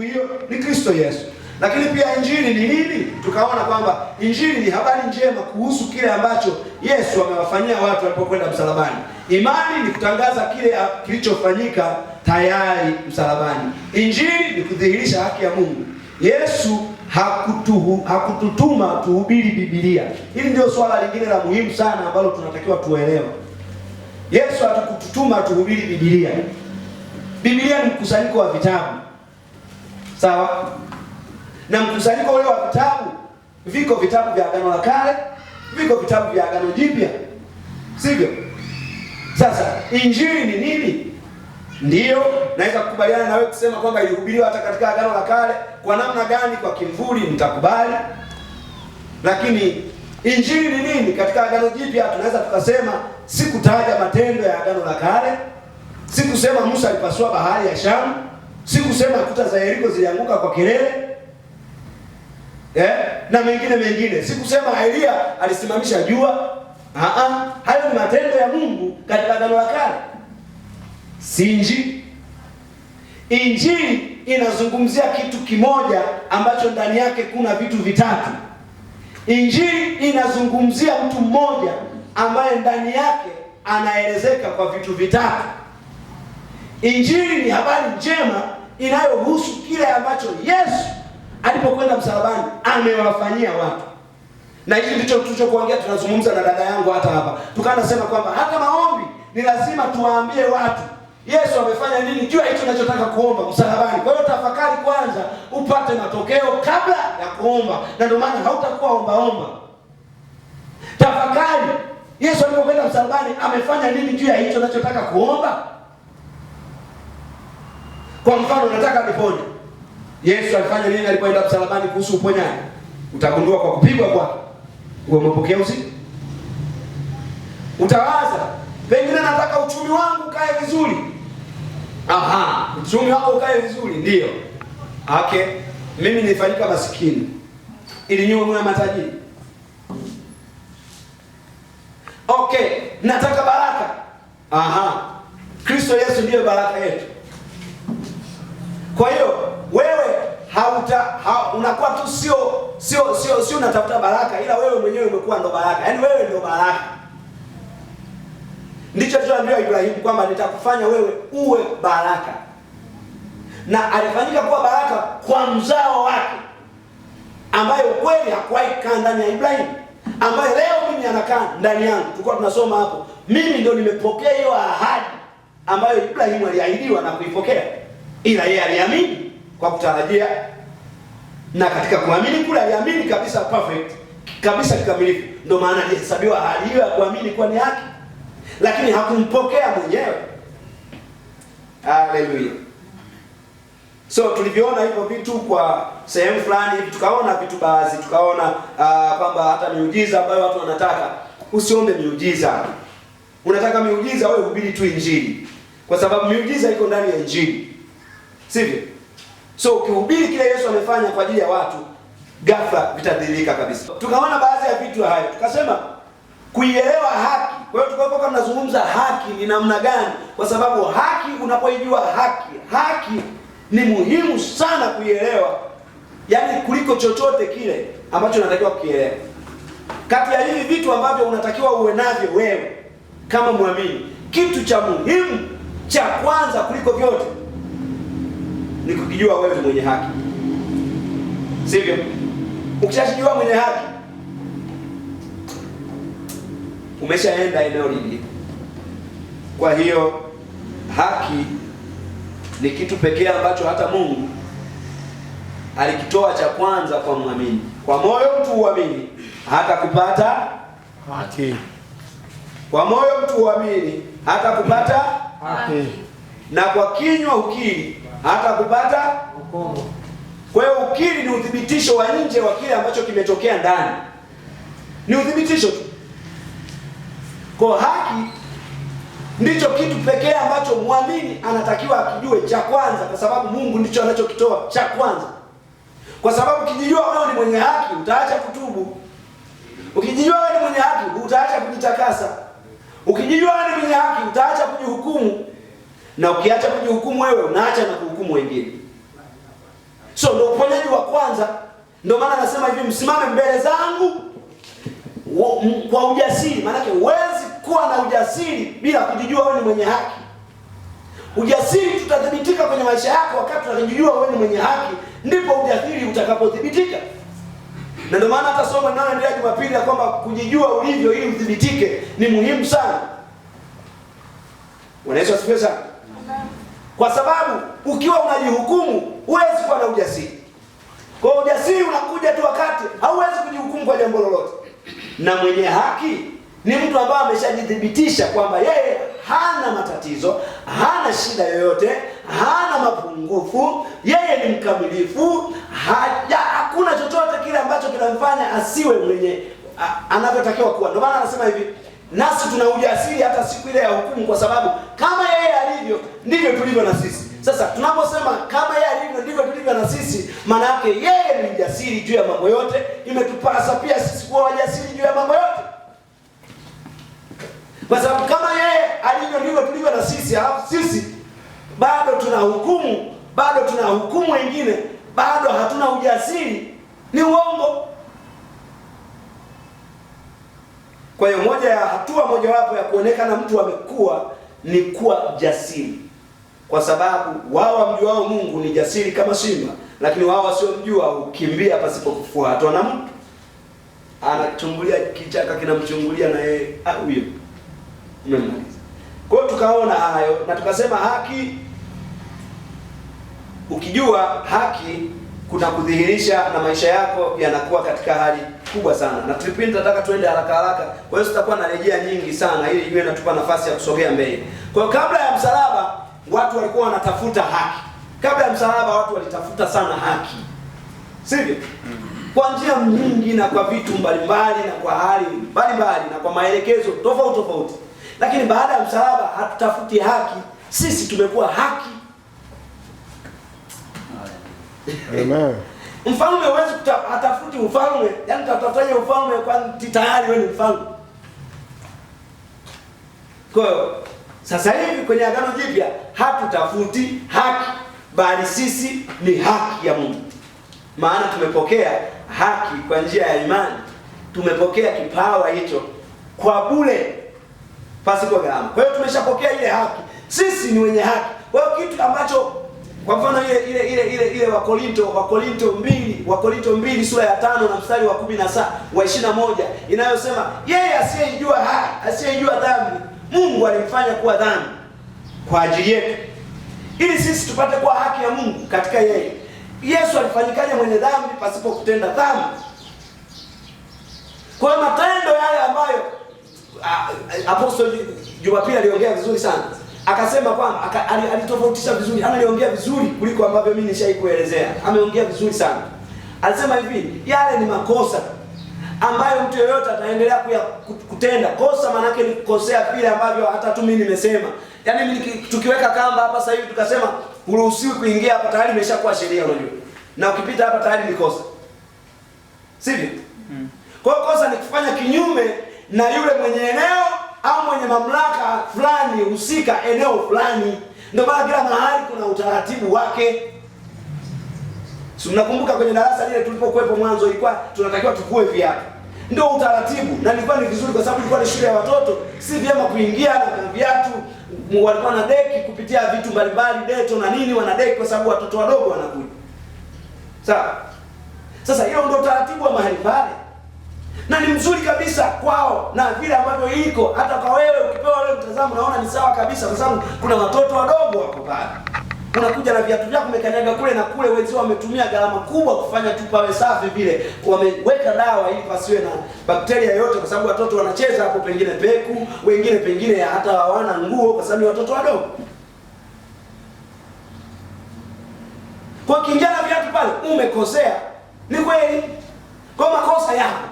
siku hiyo ni Kristo Yesu. Lakini pia injili ni nini? Tukaona kwamba injili ni habari njema kuhusu kile ambacho Yesu amewafanyia watu walipokwenda msalabani. Imani ni kutangaza kile kilichofanyika tayari msalabani. Injili ni kudhihirisha haki ya Mungu. Yesu hakututuma tuhubiri Biblia. Hili ndio swala lingine la muhimu sana ambalo tunatakiwa tuelewe. Yesu hatakututuma tuhubiri Biblia. Biblia ni mkusanyiko wa vitabu. Sawa? Na mkusanyiko ule wa vitabu, viko vitabu vya Agano la Kale, viko vitabu vya Agano Jipya. Sivyo? Sasa injili ni nini? Ndiyo, naweza kukubaliana na wewe kusema kwamba ilihubiriwa hata katika Agano la Kale. Kwa namna gani? Kwa kimvuli, nitakubali. Lakini injili ni nini? Katika Agano Jipya tunaweza tukasema, sikutaja matendo ya Agano la Kale, sikusema Musa alipasua bahari ya Shamu, sikusema kuta za Yeriko zilianguka kwa kelele, na mengine. Sikusema Elia alisimamisha jua. Hayo ni matendo ya Mungu katika Agano la Kale. Si injili. Injili inazungumzia kitu kimoja ambacho ndani yake kuna vitu vitatu. Injili inazungumzia mtu mmoja ambaye ndani yake anaelezeka kwa vitu vitatu. Injili ni habari njema inayohusu kile ambacho Yesu alipokwenda msalabani amewafanyia watu. Na hili ndicho tulichokuongea, tunazungumza na dada yangu hata hapa. Tukanasema kwamba hata maombi ni lazima tuwaambie watu Yesu amefanya nini juu ya hicho tunachotaka kuomba msalabani. Kwa hiyo tafakari kwanza upate matokeo kabla ya kuomba. Na ndio maana hautakuwa omba. Tafakari Yesu alipokwenda msalabani amefanya nini juu ya hicho tunachotaka kuomba. Kwa mfano, nataka nipone. Yesu alifanya nini alipoenda msalabani kuhusu uponyaji? Utagundua kwa kupigwa kwake umepokea uzima. Utawaza, pengine nataka uchumi wangu ukae vizuri. Uchumi wako ukae vizuri, ndio. Okay, mimi nilifanyika maskini ili niwe mwana matajiri. Okay, nataka baraka. Kristo Yesu ndiye baraka yetu. Kwa hiyo wewe unakuwa tu sio unatafuta baraka, ila wewe mwenyewe umekuwa ndo baraka. Yaani wewe ndio baraka. Ndicho tunaambiwa Ibrahimu kwamba nitakufanya wewe uwe baraka. Na alifanyika kuwa baraka kwa mzao wake, ambaye kweli hakuwahi kaa ndani ya Ibrahimu, ambaye leo mimi anakaa ndani yangu. Tulikuwa tunasoma hapo, mimi ndio nimepokea hiyo ahadi ambayo Ibrahimu aliahidiwa na kuipokea. Ila yeye aliamini kwa kutarajia, na katika kuamini kule aliamini kabisa perfect, kabisa kikamilifu. Ndio maana alihesabiwa ahadi hiyo ya kuamini kuwa ni haki. Lakini hakumpokea mwenyewe. Haleluya. So tulivyoona hivyo vitu kwa sehemu fulani hivi, tukaona vitu baadhi, tukaona kwamba hata miujiza ambayo watu wanataka, usiombe miujiza. Unataka miujiza, wewe hubiri tu injili, kwa sababu miujiza iko ndani ya injili. Sivyo? So ukihubiri kile Yesu amefanya kwa ajili ya watu, ghafla vitadhihirika kabisa. Tukaona baadhi ya vitu hayo, tukasema kuielewa haki. Kwa hiyo tukapokuwa tunazungumza haki ni namna gani, kwa sababu haki, unapoijua haki ni muhimu sana kuielewa, yaani kuliko chochote kile ambacho unatakiwa kukielewa. Kati ya hivi vitu ambavyo unatakiwa uwe navyo wewe kama muamini, kitu cha muhimu cha kwanza kuliko vyote ni kukijua wewe mwenye haki. Sivyo? Ukishajijua mwenye haki, umeshaenda eneo lingine. Kwa hiyo haki ni kitu pekee ambacho hata Mungu alikitoa cha kwanza kwa muamini. Kwa moyo mtu uamini hata kupata haki. Kwa moyo mtu uamini hata kupata haki. Na kwa kinywa ukiri hata kupata wokovu. Kwa hiyo ukiri ni uthibitisho wa nje wa kile ambacho kimetokea ndani. Ni uthibitisho tu. Kwa haki ndicho kitu pekee ambacho muamini anatakiwa akijue cha kwanza, kwa sababu Mungu ndicho anachokitoa cha kwanza. Kwa sababu ukijijua wewe ni mwenye haki, utaacha kutubu. Ukijijua wewe ni mwenye haki, utaacha kujitakasa. Ukijijua wewe ni mwenye haki, utaacha kujihukumu. Na ukiacha kujihukumu wewe, unaacha na kuhukumu wengine. So ndio uponyaji wa kwanza. Ndio maana anasema hivi, msimame mbele zangu kwa ujasiri. Maana yake huwezi kuwa na ujasiri bila kujijua wewe ni mwenye haki. Ujasiri tutathibitika kwenye maisha yako wakati unajijua wewe ni mwenye haki, ndipo ujasiri utakapothibitika. Na ndio maana hata somo linaloendelea Jumapili ya kwamba kujijua ulivyo ili uthibitike ni muhimu sana. Unaweza asifiwe sana. Kwa sababu ukiwa unajihukumu huwezi kuwa na ujasiri. Kwa ujasiri unakuja tu wakati hauwezi kujihukumu kwa jambo lolote. Na mwenye haki ni mtu ambaye ameshajithibitisha kwamba yeye hana matatizo, hana shida yoyote, hana mapungufu, yeye ni mkamilifu, hakuna chochote kile ambacho kinamfanya asiwe mwenye anavyotakiwa kuwa. Ndio maana anasema hivi, nasi tuna ujasiri hata siku ile ya hukumu, kwa sababu kama yeye alivyo ndivyo tulivyo na sisi. Sasa tunaposema kama yeye alivyo ndivyo tulivyo na sisi, maana yake yeye ni mjasiri juu ya mambo yote. Imetupasa pia sisi kuwa wajasiri juu ya mambo yote, kwa sababu kama yeye alivyo ndivyo tulivyo na sisi, halafu sisi bado tuna hukumu wengine, bado hatuna ujasiri, ni uongo. Kwa hiyo moja ya hatua mojawapo ya kuonekana mtu amekuwa ni kuwa jasiri, kwa sababu wao wamjuao Mungu ni jasiri kama simba, lakini wao wasiomjua hukimbia pasipo kufuatwa na mtu. Anachungulia kichaka kinamchungulia na yeye huyo umemaliza. Kwa hiyo tukaona hayo na tukasema haki, ukijua haki kuna kudhihirisha na maisha yako yanakuwa katika hali kubwa sana. Na tulipindi nataka tuende haraka haraka, kwa hiyo sitakuwa narejea nyingi sana ili iwe inatupa nafasi ya kusogea mbele. Kwa hiyo kabla ya msalaba watu walikuwa wanatafuta haki. Kabla ya msalaba watu walitafuta sana haki, sivyo? Kwa njia nyingi na kwa vitu mbalimbali na kwa hali mbalimbali na kwa maelekezo tofauti. Lakini baada ya msalaba hatutafuti haki, sisi tumekuwa haki. Amen. Mfalme huwezi atafuti ufalme, yani tutafanya ufalme kwa tayari wewe ni mfalme. Kwa hiyo sasa hivi kwenye Agano Jipya hatutafuti haki, bali sisi ni haki ya Mungu. Maana tumepokea haki kwa njia ya imani. Tumepokea kipawa hicho kwa bure, pasipo gharama. Kwa hiyo tumeshapokea ile haki. Sisi ni wenye haki. Kwa hiyo kitu ambacho kwa mfano ile Wakorinto 2 sura ya 5 na mstari wa 21 inayosema yeye asiyejua dhambi Mungu alimfanya kuwa dhambi kwa ajili yetu, ili sisi tupate kuwa haki ya Mungu katika yeye. Yesu alifanyikaje mwenye dhambi pasipo kutenda dhambi? Kwa matendo yale ambayo Apostoli Jumapili aliongea vizuri sana. Akasema kwamba alitofautisha vizuri, analiongea vizuri kuliko ambavyo mimi nishaikuelezea. Ameongea vizuri sana. Alisema hivi, yale ni makosa ambayo mtu yeyote ataendelea kutenda. Kosa maana yake ni kukosea vile ambavyo hata tu mimi nimesema. Yaani tukiweka kamba hapa sasa hivi tukasema huruhusiwi kuingia hapa, tayari imeshakuwa sheria, unajua. Na ukipita hapa tayari ni kosa. Sivyo? Kwa hiyo kosa ni kufanya kinyume na yule mwenye eneo au mwenye mamlaka fulani husika eneo fulani. Ndio maana kila mahali kuna utaratibu wake. Si mnakumbuka kwenye darasa lile tulipokuwepo mwanzo ilikuwa tunatakiwa tukue viatu. Ndio utaratibu, na ilikuwa ni vizuri kwa sababu ilikuwa ni shule ya watoto, si vyema kuingia na viatu. Walikuwa na deki kupitia vitu mbalimbali, deto na nini, wana deki kwa sababu watoto wadogo wanakuja. Sawa? Sasa hiyo ndio utaratibu wa mahali pale. Na ni mzuri kabisa kwao na vile ambavyo iko, hata kwa wewe ukipewa wewe mtazamo unaona ni sawa kabisa, kwa sababu kuna watoto wadogo wako pale. Unakuja na viatu vyako umekanyaga kule na kule, wenzao wametumia gharama kubwa kufanya tu pawe safi vile. Wameweka dawa ili pasiwe na bakteria yote, kwa sababu watoto wanacheza hapo, pengine peku, wengine pengine hata hawana nguo kwa sababu watoto wadogo. Kwa kiingia na viatu pale umekosea. Ni kweli. Kwa makosa yako.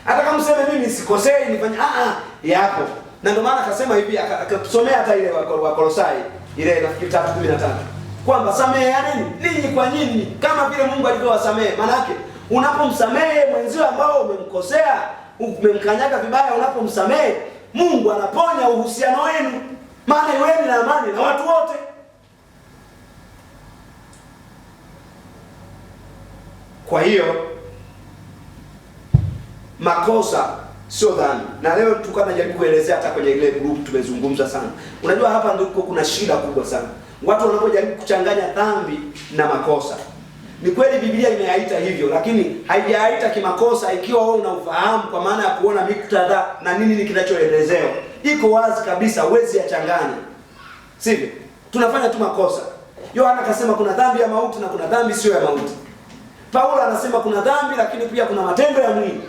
Hata kama mseme mimi sikosei nifanye yapo. Na ndio maana akasema hivi, akatusomea hata ile wa Kolosai ile nafikiri 3:15 kwamba sameheaneni ninyi kwa nyinyi kama vile Mungu alivyowasamehe. Maana yake unapomsamehe mwenzio ambao umemkosea, umemkanyaga vibaya, unapomsamehe Mungu anaponya uhusiano wenu, maana iweni na amani na watu wote. Kwa hiyo makosa sio dhambi. Na leo tulikuwa tunajaribu kuelezea, hata kwenye ile group tumezungumza sana. Unajua hapa ndipo kuna shida kubwa sana. Watu wanapojaribu kuchanganya dhambi na makosa. Ni kweli Biblia imeyaita hivyo, lakini haijaita kimakosa ikiwa wewe unaufahamu kwa maana ya kuona muktadha na nini kinachoelezewa. Iko wazi kabisa, huwezi yachanganya. Sivyo? Tunafanya tu makosa. Yohana akasema kuna dhambi ya mauti na kuna dhambi sio ya mauti. Paulo anasema kuna dhambi lakini pia kuna matendo ya mwili.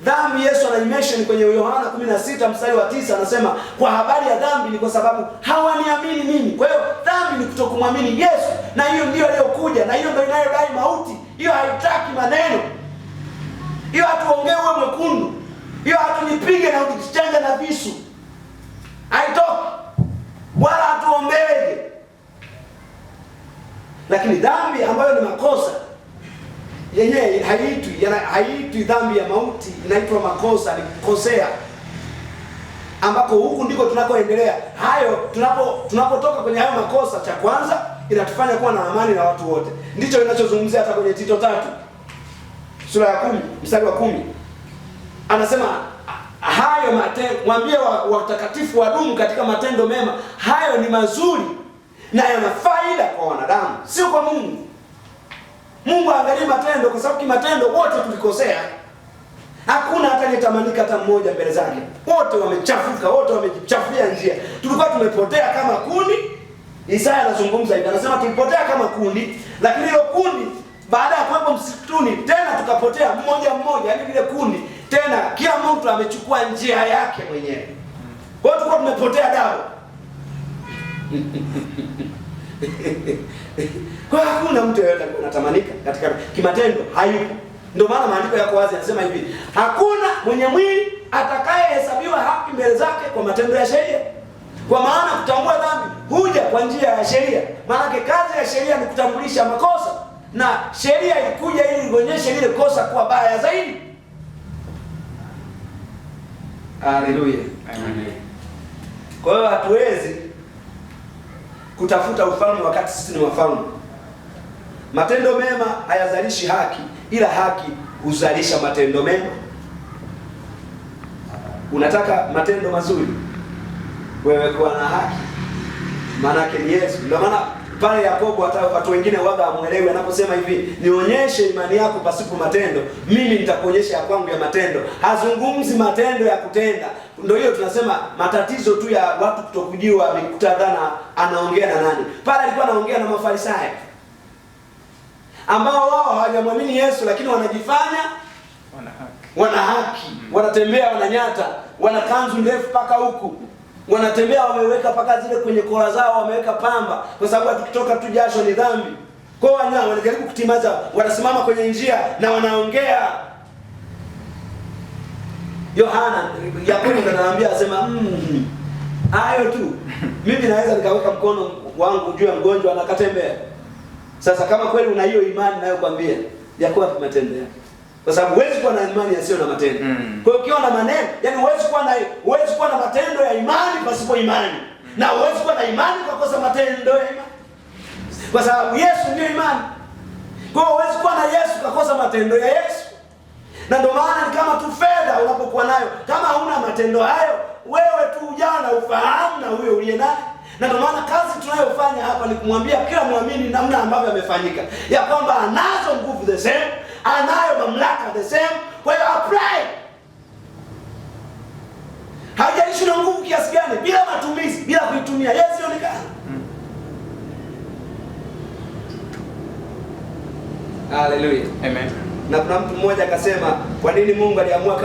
Dhambi Yesu anaimention kwenye Yohana 16 mstari wa 9, anasema kwa habari ya dhambi ni kwa sababu hawaniamini mimi. Kwa hiyo dhambi ni kutokumwamini Yesu, na hiyo ndio aliyokuja, na hiyo ndio inayodai mauti. Hiyo haitaki maneno. Hiyo hatuongee uwe mwekundu. Hiyo hatunipige na utichanga na visu. Haitoki. Wala hatuombeje. Lakini dhambi ambayo ni makosa yenyewe haitwi dhambi ya mauti, inaitwa makosa, ni kukosea. Ambako huku ndiko tunakoendelea. Hayo tunapotoka kwenye hayo makosa, cha kwanza inatufanya kuwa na amani na watu wote. Ndicho ninachozungumzia hata kwenye Tito 3 sura ya 10 mstari wa 10. Anasema hayo mwambie watakatifu wadumu katika matendo mema. Hayo ni mazuri na yana faida kwa wanadamu, sio kwa Mungu. Mungu aangalie matendo, kwa sababu kimatendo wote tulikosea. Hakuna hata nitamanika hata mmoja mbele zake. Wote wamechafuka, wote wamejichafulia njia. Tulikuwa tumepotea kama kundi. Isaya anazungumza hivi, anasema tulipotea kama kundi, lakini hilo kundi baada ya kuwepo msituni tena tukapotea mmoja mmoja, yaani ile kundi tena kila mtu amechukua njia yake mwenyewe. Kwa hiyo tulikuwa tumepotea dawa. Kwa hakuna mtu yeyote anatamanika katika kimatendo, hayupo. Ndio maana maandiko yako wazi yanasema hivi, hakuna mwenye mwili atakayehesabiwa haki mbele zake kwa matendo ya sheria. Kwa maana kutambua dhambi huja kwa njia ya sheria. Maana kazi ya sheria ni kutambulisha makosa, na sheria ilikuja ili ionyeshe lile kosa kuwa baya zaidi. Haleluya. Amen. Kwa hiyo hatuwezi kutafuta ufalme wakati sisi ni wafalme. Matendo mema hayazalishi haki, ila haki huzalisha matendo mema. Unataka matendo mazuri, wewe kuwa na haki. Maana yake ni Yesu. Ndio maana pale Yakobo, hata watu wengine waga amuelewe anaposema hivi, nionyeshe imani yako pasipo matendo, mimi nitakuonyesha ya kwangu ya matendo. Hazungumzi matendo ya kutenda. Ndio hiyo tunasema matatizo tu ya watu kutokujua mikutadana, anaongea na nani? Pale alikuwa anaongea na Mafarisayo ambao wao hawajamwamini Yesu, lakini wanajifanya wana haki. Wanatembea wananyata, wana kanzu ndefu paka huku. Wanatembea wameweka paka zile kwenye kola zao, wameweka pamba, kwa sababu tukitoka tu jasho ni dhambi. Kwa hiyo wanajaribu kutimaza, wanasimama kwenye njia na wanaongea. Yohana, Yakobo ndo anaambia, asema hayo tu. Mimi naweza nikaweka mkono wangu juu ya mgonjwa na akatembea. Sasa kama kweli una hiyo imani nayokuambia, yako wapi matendo yako? Kwa sababu huwezi kuwa na imani yasiyo na matendo. Kwa hiyo ukiwa na maneno, yani huwezi kuwa na matendo ya imani pasipo imani. Na huwezi kuwa na imani kwa kosa matendo ya imani. Kwa sababu Yesu ndio imani. Kwa hiyo huwezi kuwa na Yesu kwa kosa matendo ya Yesu. Na ndio maana ni kama tu fedha unapokuwa nayo, kama huna matendo hayo, wewe tu ujana ufahamu na huyo uliye naye. Na ndio maana kazi tunayofanya hapa ni kumwambia kila muamini namna ambavyo amefanyika, ya kwamba anazo nguvu the same, anayo mamlaka the same. Kwa hiyo apply. Haijalishi na nguvu kiasi gani, bila matumizi, bila kuitumia, Yesu ionekana. Hallelujah. Amen. Na kuna mtu mmoja akasema, kwa nini Mungu aliamua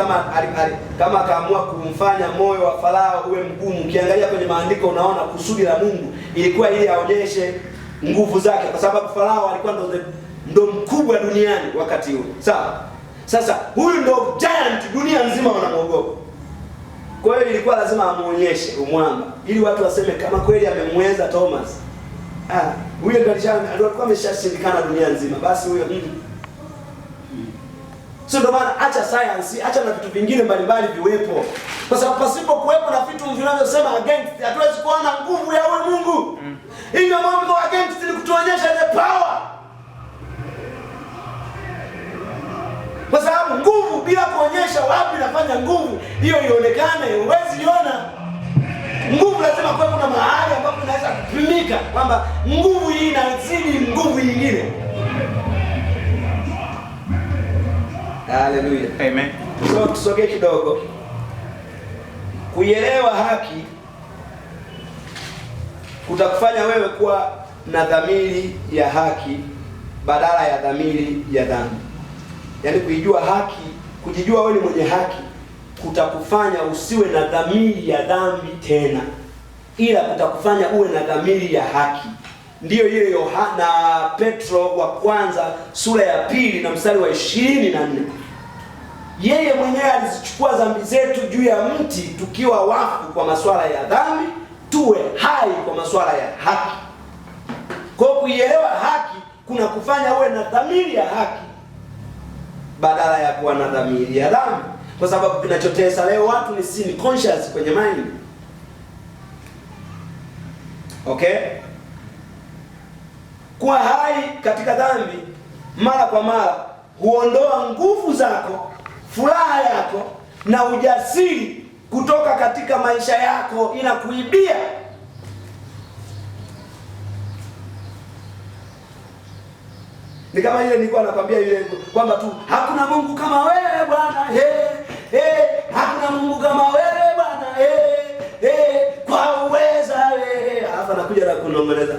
kama akaamua kumfanya moyo wa Farao uwe mgumu? Ukiangalia kwenye maandiko unaona kusudi la Mungu ilikuwa ili aonyeshe nguvu zake, kwa sababu Farao alikuwa ndo mkubwa duniani wakati huo. Sawa? Sasa huyu ndo giant, dunia nzima wanamwogopa. Kwa hiyo ilikuwa lazima amuonyeshe umwamba ili watu waseme kama kweli amemweza Thomas. Huyo ndo alikuwa ameshashindikana dunia nzima. Basi huyo so ndio maana acha science, acha na vitu vingine mbalimbali viwepo. Kwa sababu pasipo kuwepo na vitu vinavyosema against, hatuwezi kuona nguvu ya huyu Mungu. Hivyo mambo against ni kutuonyesha the power. kufanya nguvu hiyo ionekane, huwezi iona. Nguvu lazima kwa kuna mahali ambapo inaweza kupimika kwamba nguvu hii inazidi nguvu nyingine. Haleluya. Amen. So tusogee kidogo. Kuielewa haki kutakufanya wewe kuwa na dhamiri ya haki badala ya dhamiri ya dhambi. Yaani kuijua haki, kujijua wewe ni mwenye haki kutakufanya usiwe na dhamiri ya dhambi tena, ila kutakufanya uwe na dhamiri ya haki. Ndiyo ile Yohana Petro wa kwanza sura ya 2 na mstari wa 24. Yeye mwenyewe alizichukua dhambi zetu juu ya mti, tukiwa wafu kwa masuala ya dhambi, tuwe hai kwa masuala ya haki. Kwa kuielewa haki kuna kufanya uwe na dhamiri ya haki badala ya kuwa na dhamiri ya dhambi. Kwa sababu kinachotesa leo watu ni sin conscious kwenye mind. Okay? Kuwa hai katika dhambi mara kwa mara huondoa nguvu zako, furaha yako na ujasiri kutoka katika maisha yako, inakuibia. Ni kama ile nilikuwa nakwambia ile kwamba tu hakuna Mungu kama wewe Bwana, hakuna Mungu kama wewe Bwana, kwa uweza wewe. Hapa nakuja na kunongeleza,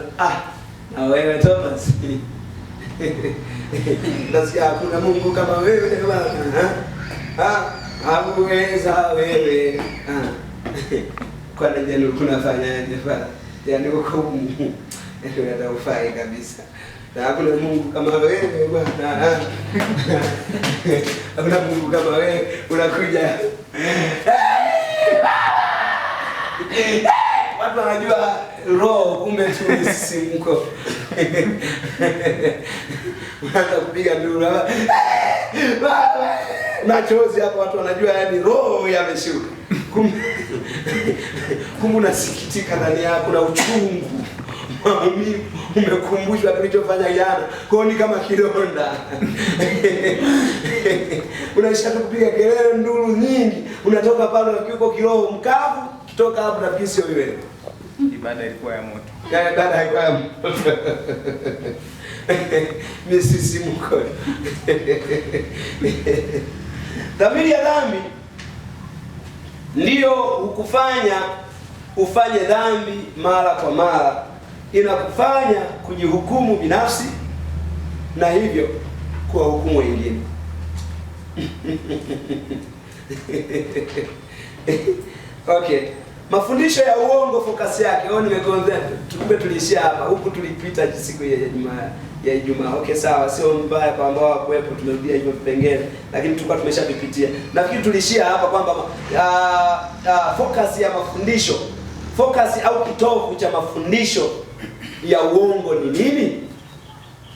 na wewe Thomas. Nasikia hakuna Mungu kama wewe Bwana. Hauweza wewe. Kwa nini unafanyaje bwana? Yaani uko ndio ataufai kabisa. Na hakuna Mungu kama wewe Bwana. Hakuna Mungu kama wewe. Unakuja. Watu wanajua roho, kumbe tu ni sisimko. Unaanza kupiga nduru. Machozi hapo, watu wanajua yani roho yameshuka. Kumbe unasikitika ndani yako na uchungu. Maumivu, umekumbushwa kilichofanya jana. Kwa ni kama kidonda. Unaisha kupiga kelele, nduru nyingi. Unatoka pale uko kiroho mkavu, kitoka hapo na kisi wewe. Ibada ilikuwa ya moto. Ibada haikuwa ya moto. Misisimuko. Dhamiri ya dhambi ndiyo hukufanya ufanye dhambi mara kwa mara. Inakufanya kujihukumu binafsi na hivyo kuwa hukumu wengine. Okay. Mafundisho ya uongo focus yake. Nimegonzea. Tukumbe tulishia hapa. Huku tulipita siku ya Ijumaa. Okay, sawa. Sio mbaya kwa ambao hawakuepo, tumerudia hivyo vipengele. Lakini tulikuwa tumeshapitia. Nafikiri tulishia hapa kwamba focus ya mafundisho. Focus au kitovu cha mafundisho ya uongo ni nini?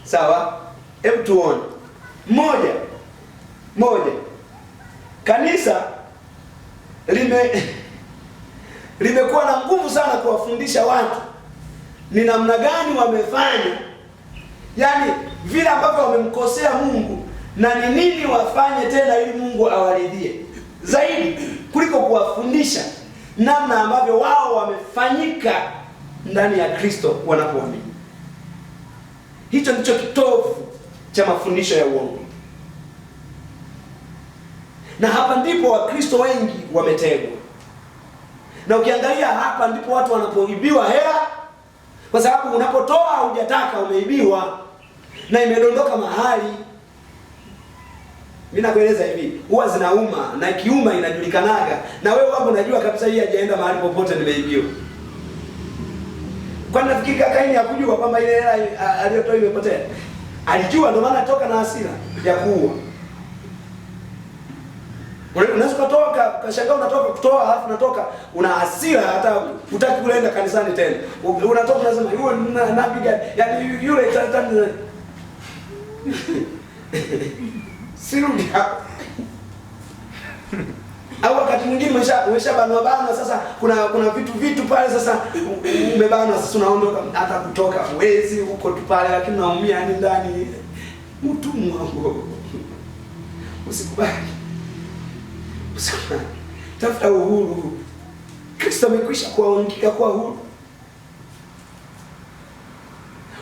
Sawa? Hebu tuone. Moja. Kanisa limekuwa na nguvu sana kuwafundisha watu ni namna gani wamefanya, yaani vile ambavyo wamemkosea Mungu na ni nini wafanye tena ili Mungu awaridhie, zaidi kuliko kuwafundisha namna ambavyo wao wamefanyika ndani ya Kristo wanapoamini. Hicho ndicho kitovu cha mafundisho ya uongo. Na hapa ndipo Wakristo wengi wametegwa. Na ukiangalia hapa ndipo watu wanapoibiwa hela, kwa sababu unapotoa hujataka umeibiwa na imedondoka mahali. Mimi nakueleza hivi, huwa zinauma na kiuma inajulikanaga. Na wewe hapo unajua kabisa hii hajaenda mahali popote, nimeibiwa. Kwa nini nafikiri Kaini hakujua kwamba ile hela aliyotoa imepotea? Alijua, ndio maana toka na hasira ya kuua. Unaweza kutoka kashangaa, unatoka kutoa alafu unatoka una hasira, hata hutaki kuenda kanisani tena. Unatoka unasema yule napiga, yani yule tatani sirudi hapo. Au wakati mwingine umeshabanwa bana, sasa kuna vitu pale, sasa umebanwa, sasa unaondoka, hata kutoka uwezi, uko tu pale lakini unaumia yani ndani. Mtumwa huo. Usikubali. Tafuta uhuru. Kristo amekwisha kuwaungika kwa huru.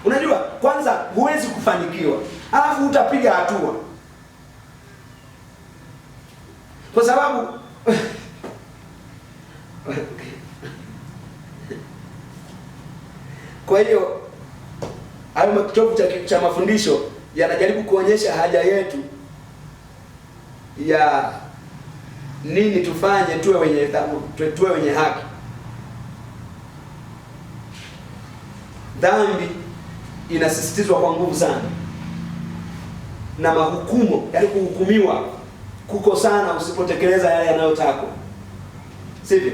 Unajua, kwanza huwezi kufanikiwa, alafu utapiga hatua. Kwa sababu kwa hiyo hayo kitovu cha mafundisho yanajaribu kuonyesha haja yetu ya nini tufanye tuwe wenye haki. Dhambi inasisitizwa kwa nguvu sana, na mahukumu, yaani kuhukumiwa kuko sana usipotekeleza yale yanayotakwa, sivyo?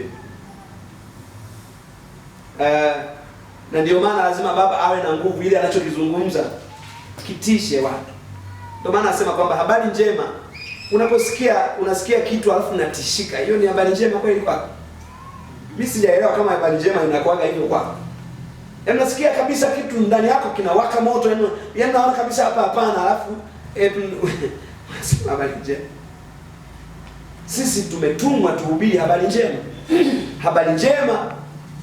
Na ndio maana lazima baba awe na nguvu, ili anachokizungumza kitishe watu. Ndio maana anasema kwamba habari njema, unasikia kitu alafu unatishika, hiyo ni habari njema kweli kwako? Mimi sijaelewa kama habari njema inakuwaga hivyo kwako. Yaani unasikia kabisa kitu ndani yako kinawaka moto, yaani naona kabisa hapana, alafu habari njema. Sisi tumetumwa tuhubiri habari njema. Habari njema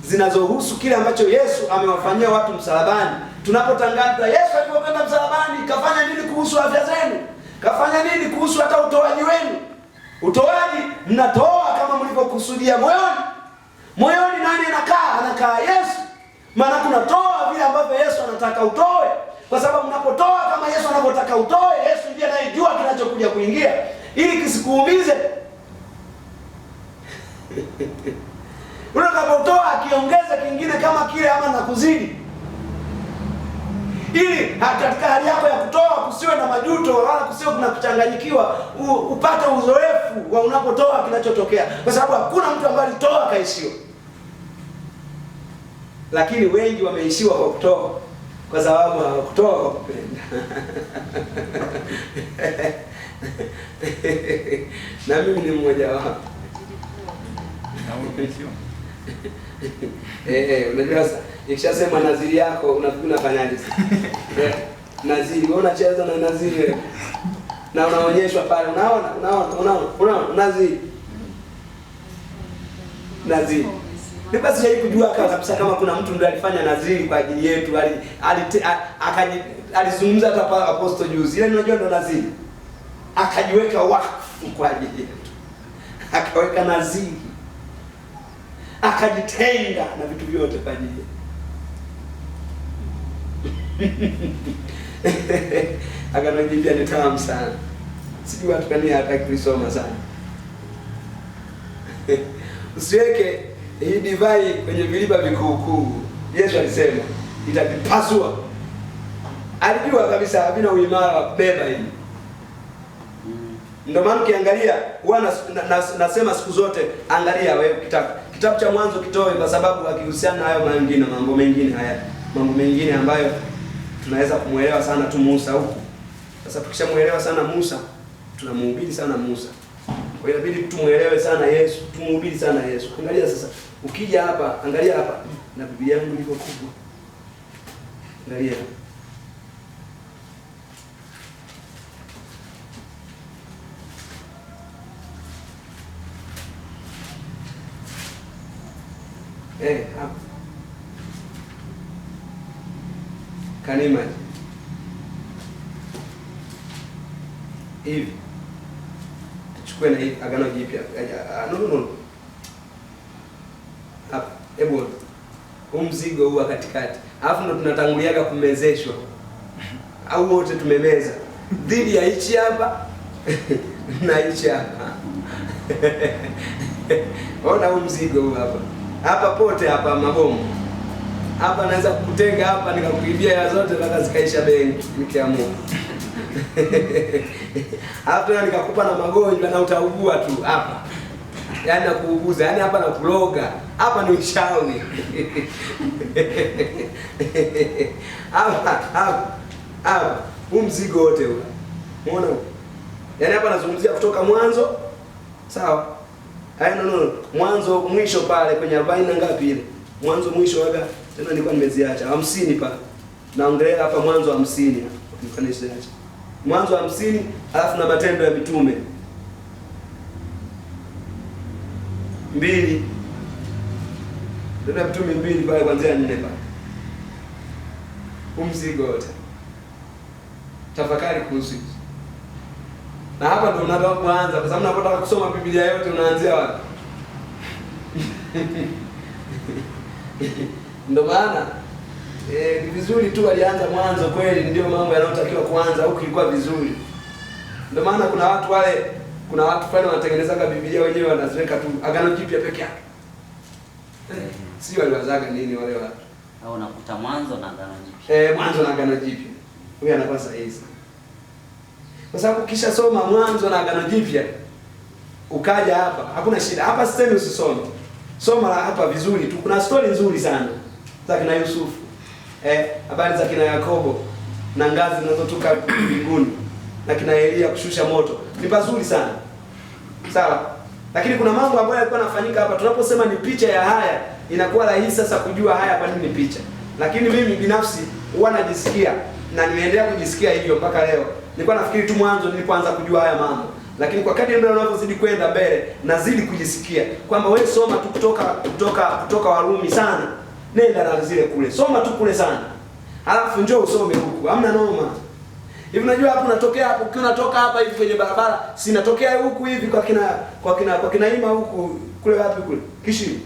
zinazohusu kile ambacho Yesu amewafanyia watu msalabani. Tunapotangaza Yesu alipokwenda msalabani, kafanya nini kuhusu afya zenu? Kafanya nini kuhusu hata utoaji wenu? Utoaji mnatoa kama mlivyokusudia moyoni. Moyoni nani anakaa? Anakaa Yesu. Maana kunatoa vile ambavyo Yesu anataka utoe. Kwa sababu mnapotoa kama Yesu anavyotaka utoe, Yesu ndiye anayejua kinachokuja kuingia, ili kisikuumize. Unapotoa akiongeza kingine kama kile ama na kuzidi, ili katika hali yako ya kutoa kusiwe na majuto wala kusiwe kuna kuchanganyikiwa, upate uzoefu wa unapotoa kinachotokea, kwa sababu hakuna mtu ambaye alitoa kaishiwa. Lakini wengi wameishiwa kwa kutoa, kwa sababu hawakutoa kwa kupenda. Na mimi ni mmoja wao. Unajua sasa, ikishasema naziri yako unafikiri unafanyaje sasa? Naziri, wewe unacheza na naziri wewe. Na unaonyeshwa pale, unaona naziri. Naziri. Ni basi yeye kujua kabisa kama kuna mtu ndiye alifanya naziri kwa ajili yetu, alizungumza hata Apostle juzi. Ile unajua ndo naziri. Akajiweka wakfu kwa ajili yetu. Akaweka naziri. Akajitenga na vitu vyote kwa ajili yetu. Akanajibia ni tamu sana. Sijui watu kani hataki kusoma sana. Usiweke hii divai kwenye viliba vikuu. Yesu alisema itavipasua. Alijua kabisa havina uimara wa kubeba hii. Ndio maana ukiangalia huwa nasema siku zote, angalia wewe kitabu cha Mwanzo kitoe, kwa sababu akihusiana na hayo mengine, mambo mengine ambayo tunaweza kumuelewa sana tu Musa huko. Sasa tukishamuelewa sana Musa, tunamhubiri sana Musa. Kwa hiyo inabidi tumuelewe sana Yesu, tumuhubiri sana Yesu. Angalia sasa, ukija hapa, angalia hapa na Biblia yangu iko kubwa. Angalia. Hapa. Can you imagine? Hivi. Tuchukue na hii Agano Jipya. No. Hapa. Hebu mzigo huu katikati. Alafu ndo tunatanguliaga kumezeshwa. Au wote tumemeza. Dhidi ya hichi hapa na hichi hapa. Ona huu mzigo huu hapa. Hapa pote hapa mabomu. Hapa naweza kukutenga hapa nikakuibia ya zote mpaka zikaisha benki nikiamua. Hapa nikakupa na magonjwa na utaugua tu hapa. Yaani nakuuguza, yaani hapa nakuloga. Hapa ni ushauri. Hapa huu mzigo wote huu. Umeona? Yaani hapa nazungumzia kutoka mwanzo. Sawa? No. Mwanzo mwisho pale kwenye 40 na ngapi ile? Mwanzo mwisho waga tena nilikuwa nimeziacha 50 pale. Naongelea hapa mwanzo 50 nilikuwa nimeziacha. Mwanzo 50 alafu na Matendo ya Mitume. 2. Ndio Mitume 2 pale kuanzia 4 pale. Mzigo wote. Tafakari kuhusu. Na hapa ndio unataka kuanza kwa sababu unapotaka kusoma Biblia yote unaanzia wapi? Ndio maana ni vizuri tu alianza mwanzo, kweli ndio mambo yanayotakiwa kuanza huko, ilikuwa vizuri. Ndio maana kuna watu fulani wanatengenezaga Biblia wenyewe wanaziweka tu Agano Jipya peke yake. Sio waliwazaga nini wale watu? Au unakuta mwanzo na Agano Jipya. Mwanzo na Agano Jipya. Huyu anakuwa sahihi. Kwa sababu kisha soma mwanzo na Agano Jipya ukaja hapa, hakuna shida. Hapa sisemi usisome. Soma hapa vizuri tu. Kuna story nzuri sana za kina Yusufu. Habari za kina Yakobo na ngazi zinazotoka mbinguni na kina Elia kushusha moto. Ni pazuri sana. Sawa? Lakini kuna mambo ambayo yalikuwa yanafanyika hapa. Tunaposema ni picha ya haya, inakuwa rahisi sasa kujua haya kwa nini ni picha. Lakini mimi binafsi huwa najisikia na nimeendelea kujisikia hivyo mpaka leo. Nilikuwa nafikiri tu mwanzo nilipoanza kujua haya mambo. Lakini kwa kadri muda unavyozidi kwenda mbele, nazidi kujisikia kwamba wewe soma tu kutoka Warumi sana. Nenda na zile kule. Soma tu kule sana. Halafu njoo usome huku. Hamna noma. Hivi unajua hapo unatokea hapo, ukiwa unatoka hapa hivi kwenye barabara, si natokea huku hivi kwa kina Ima huku kule wapi kule? Kishiri.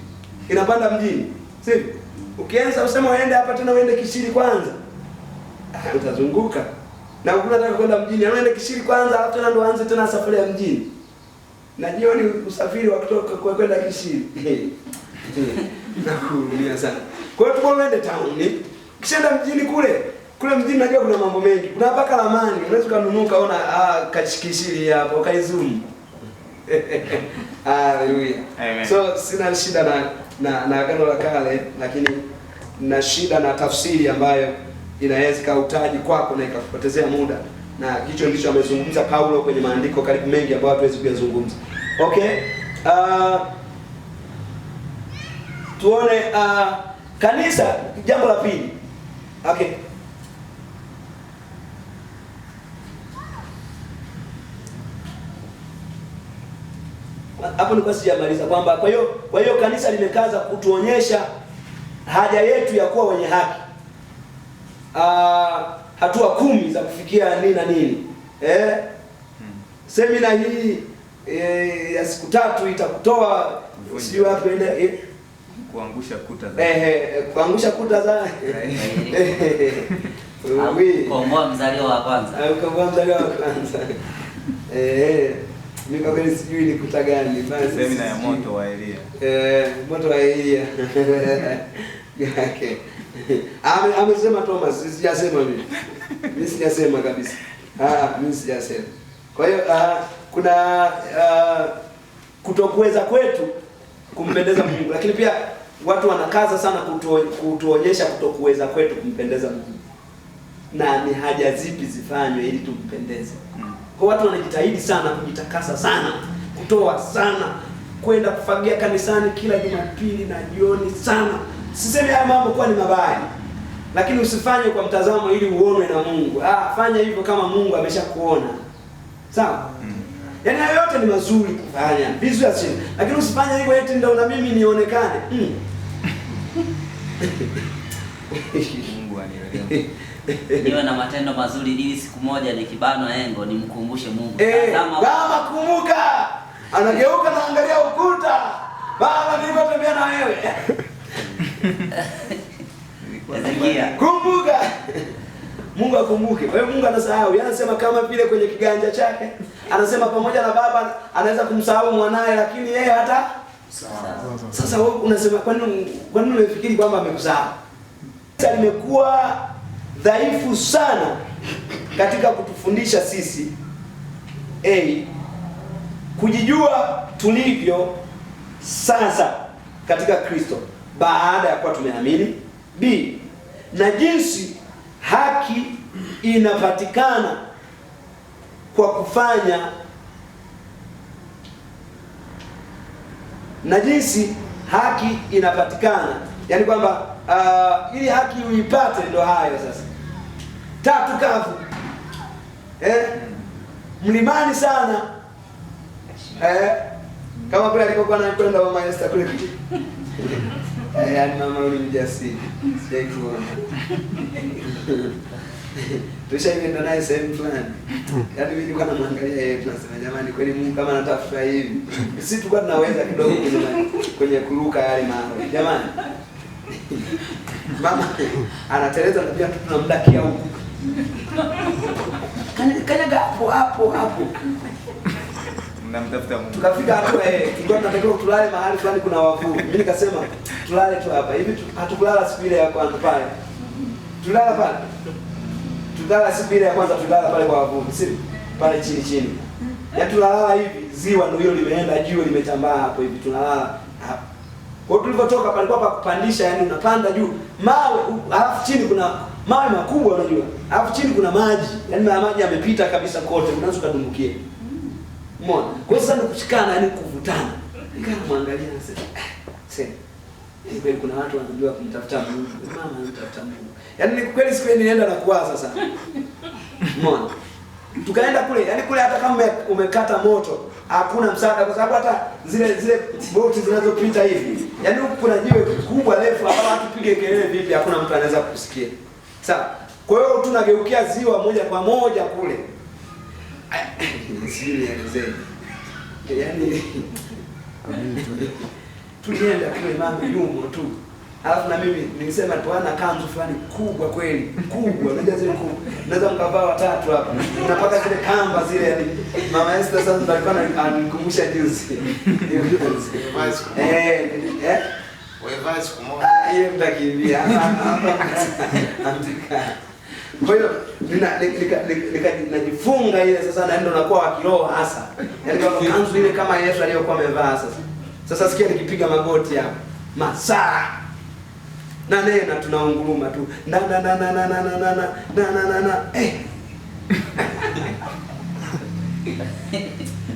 Inapanda mjini. Sivyo? Ukianza usema uende hapa tena uende Kishiri kwanza. Utazunguka. Na unataka kwenda mjini, unaenda Kishiri kwanza, alafu tena ndo anze tena safari ya mjini. Na jioni usafiri wa kutoka kwenda Kishiri. Nakuhurumia sana. Kwa hiyo tunaenda town. Kishaenda mjini kule mjini najua kuna mambo mengi. Kuna mpaka ramani, unaweza kununua kaona Kishiri hapo, kaizoom. Haleluya. So sina shida na Agano la Kale, lakini na shida na tafsiri ambayo inaweza kautaji kwako na ikakupotezea muda. Na hicho ndicho amezungumza Paulo kwenye maandiko karibu mengi ambayo hatuwezi kuyazungumza. Okay? Tuone kanisa, jambo la pili. Okay. Hapo nilikuwa sijamaliza kwamba kwa hiyo kanisa limekaza kutuonyesha haja yetu ya kuwa wenye haki. Hatua 10 za kufikia nini na nini. Semina hii ya siku 3 itakutoa sio hapo ende kuangusha kuta za kuangusha kuta za kuomboa mzaliwa wa kwanza. Kuomboa mzaliwa wa kwanza. Mimi kwa kweli sijui ni kuta gani basi. Semina ya moto wa Elia. Moto wa Elia. Okay. Amesema Thomas, sijasema mimi. Mimi sijasema kabisa. Mimi sijasema. Kwa hiyo kuna kutokuweza kwetu kumpendeza Mungu, lakini pia watu wanakaza sana kutuonyesha kutokuweza kwetu kumpendeza Mungu. Na ni haja zipi zifanywe ili tumpendeze. Kwa watu wanajitahidi sana kujitakasa sana, kutoa sana, kwenda kufagia kanisani kila Jumapili na jioni sana. Sisemi haya mambo kwa ni mabaya. Lakini usifanye kwa mtazamo ili uonwe na Mungu. Fanya hivyo kama Mungu ameshakuona. Sawa? Yaani hayo yote ni mazuri kufanya. Vizuri asili. Lakini usifanye hivyo eti ndio na mimi nionekane. Mungu anielewe. Niwe na matendo mazuri ili siku moja nikibanwa engo nimkumbushe Mungu. Baba kumbuka. Anageuka na angalia ukuta. Baba nilipotembea na wewe. Kumbuka. Mungu akumbuke. Kwa hiyo Mungu anasahau. Anasema kama vile kwenye kiganja chake. Anasema pamoja na baba anaweza kumsahau mwanae lakini yeye hata sasa wewe unasema kwa nini unafikiri kwamba amekusahau? Sasa limekuwa dhaifu sana katika kutufundisha sisi kujijua tulivyo sasa katika Kristo baada ya kuwa tumeamini. B, na jinsi haki inapatikana kwa kufanya, na jinsi haki inapatikana, yani kwamba ili haki uipate ndo hayo sasa. 3 kavu. Mlimani sana. Kama kule alikokuwa anakwenda mama Esther kule. Yaani mama yule mjasiri. Sijai kuona. Tushaenda naye sehemu fulani. Yaani mimi nilikuwa namwangalia yeye, tunasema jamani, kweli Mungu kama anatafuta hivi. Sisi tulikuwa tunaweza kidogo kwenye kuruka yale mawe. Jamani. Mama anateleza na pia tunamdakia huko. Kanyaga hapo. Mnamtafuta Mungu. Tukafika hapo tulikuwa tunatakiwa tulale mahali fulani kuna wavuli. Mimi nikasema tulale tu hapa. Hivi hatukulala siku ile ya kwanza pale. Tulala pale. Tulala siku ile ya kwanza tulala pale kwa wavuli. Si pale chini. Ya tulala hivi, ziwa ndio hilo limeenda juu limetambaa hapo hivi tunalala hapo. Kwa hiyo tulipotoka palikuwa pa kupandisha, yani unapanda juu mawe, alafu chini kuna mawe makubwa unajua. Alafu chini kuna maji. Yani maji yamepita kabisa kote, unaweza kudumbukia. Umeona? Kwa hiyo sasa ni kushikana, yani kuvutana. Nikamwangalia na sasa. Kweli kuna watu wanajua kumtafuta Mungu. Mama anamtafuta Mungu. Yaani ni kweli siku nilienda na kuwaza sana. Umeona? Tukaenda kule, yani kule hata kama umekata moto, hakuna msaada kwa sababu hata zile boti zinazopita hivi. Yaani huku kuna jiwe kubwa refu hapa watu pige kelele vipi hakuna mtu anaweza kusikia. Sawa. Kwa hiyo tunageukia ziwa moja kwa moja kule. Sijui nielezee. Yaani tulienda kule mama yumo tu. Alafu na mimi nilisema tuana kanzu fulani kubwa kweli, kubwa. Unajua zile kubwa. Naweza mkavaa watatu hapa. Unapaka zile kamba zile yani mama Esther sasa ndo alikuwa ananikumbusha juzi. Wewe siku moja. Yeye mtakimbia. Kwa hiyo najifunga ile sasa na ndio nakuwa wa kiroho hasa. Yaani kama kanzu ile kama Yesu aliyokuwa amevaa sasa. Sasa sikia nikipiga magoti hapo. Masaa. Na nena tunaunguruma tu. Na.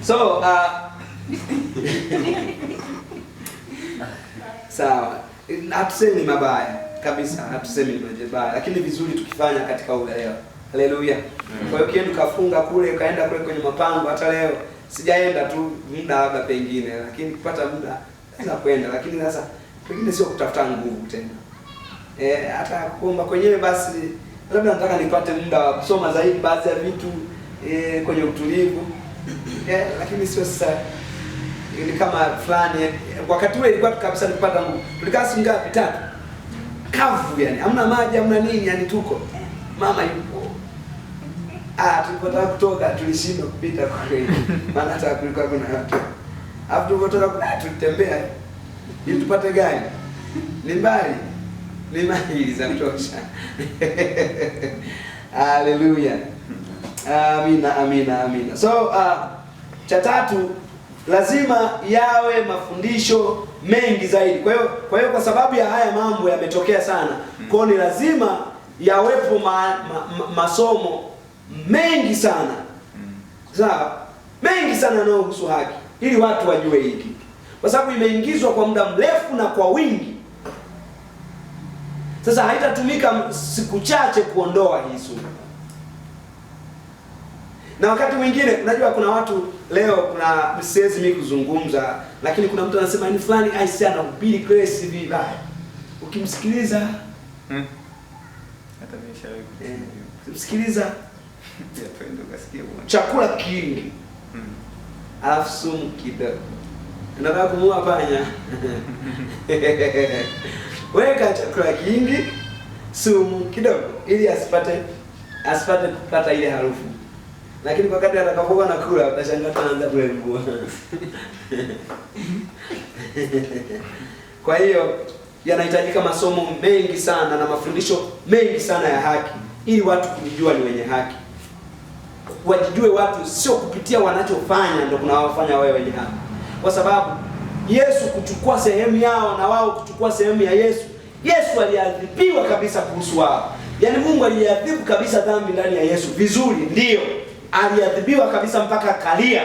So, sawa. Hatusemi mabaya kabisa, hatusemi mabaya, lakini vizuri tukifanya katika uelewa. Haleluya. Kwa hiyo kienda kafunga kule, kaenda kule kwenye mapango hata leo. Sijaenda tu muda labda pengine, lakini kupata muda naweza kwenda, lakini sasa pengine sio kutafuta nguvu tena. Hata kuomba kwenyewe basi labda nataka nipate muda wa kusoma zaidi baadhi ya vitu kwenye utulivu. Lakini sio sasa ni kama fulani wakati ule ilikuwa kabisa nipata nguvu. Tulikaa siku ngapi? 3. Kavu yani, hamna maji, hamna nini yani tuko. Mama yupo. Tulipotaka kutoka tulishindwa kupita kule. Maana hata kulikuwa kuna watu. Hapo tulipotoka tulitembea ili tupate gari. Ni mbali. Ni mahali za kutosha. Haleluya. Amina. So cha tatu lazima yawe mafundisho mengi zaidi. Kwa hiyo kwa sababu ya haya mambo yametokea sana, kwa ni lazima yawepo masomo mengi sana. Sawa? Mengi sana yanayohusu haki ili watu wajue hiki. Kwa sababu imeingizwa kwa muda mrefu na kwa wingi. Sasa haitatumika siku chache kuondoa hii sura. Na wakati mwingine unajua kuna watu leo kuna siwezi mimi kuzungumza, lakini kuna mtu anasema ni fulani aisha anahubiri Grace vibaya. Ukimsikiliza hata nimeshawahi kumsikiliza yapenda ukasikia bwana. Chakula kingi. Alafu sumu kidogo. Unataka kumua panya. Weka chakula kingi, sumu kidogo ili asipate kupata ile harufu. Lakini kwa kadri atakapokuwa anakula utashangaa anaanza kulemua. Kwa hiyo yanahitajika masomo mengi sana na mafundisho mengi sana ya haki ili watu kujua ni wenye haki. Wajijue watu sio kupitia wanachofanya ndio kunawafanya wewe wenye haki. Kwa sababu Yesu kuchukua sehemu yao na wao kuchukua sehemu ya Yesu. Yesu aliadhibiwa kabisa kuhusu wao. Yaani Mungu aliadhibu kabisa dhambi ndani ya Yesu. Vizuri ndio. Aliadhibiwa kabisa mpaka kalia.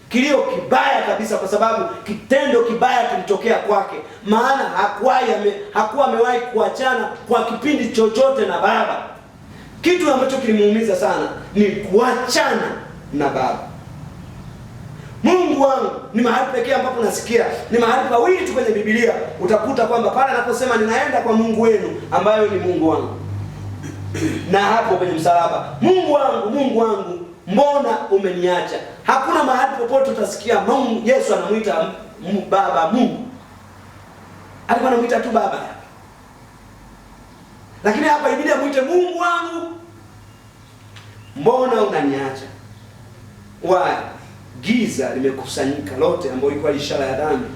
Kilio kibaya kabisa kwa sababu kitendo kibaya kilitokea kwake. Maana hakuwa amewahi kuachana kwa kipindi chochote na Baba. Kitu ambacho kilimuumiza sana ni kuachana na Baba. Mungu wangu ni mahali pekee ambapo nasikia, ni mahali pawili tu kwenye Biblia utakuta kwamba pale anaposema ninaenda kwa Mungu wenu ambayo ni Mungu wangu. Na hapo kwenye msalaba, Mungu wangu, mbona umeniacha? Hakuna mahali popote utasikia Mungu Yesu anamuita Baba Mungu. Alikuwa anamuita tu Baba. Lakini hapa Biblia muite Mungu wangu, mbona unaniacha? Giza limekusanyika lote, ambayo ilikuwa ishara ya dhambi,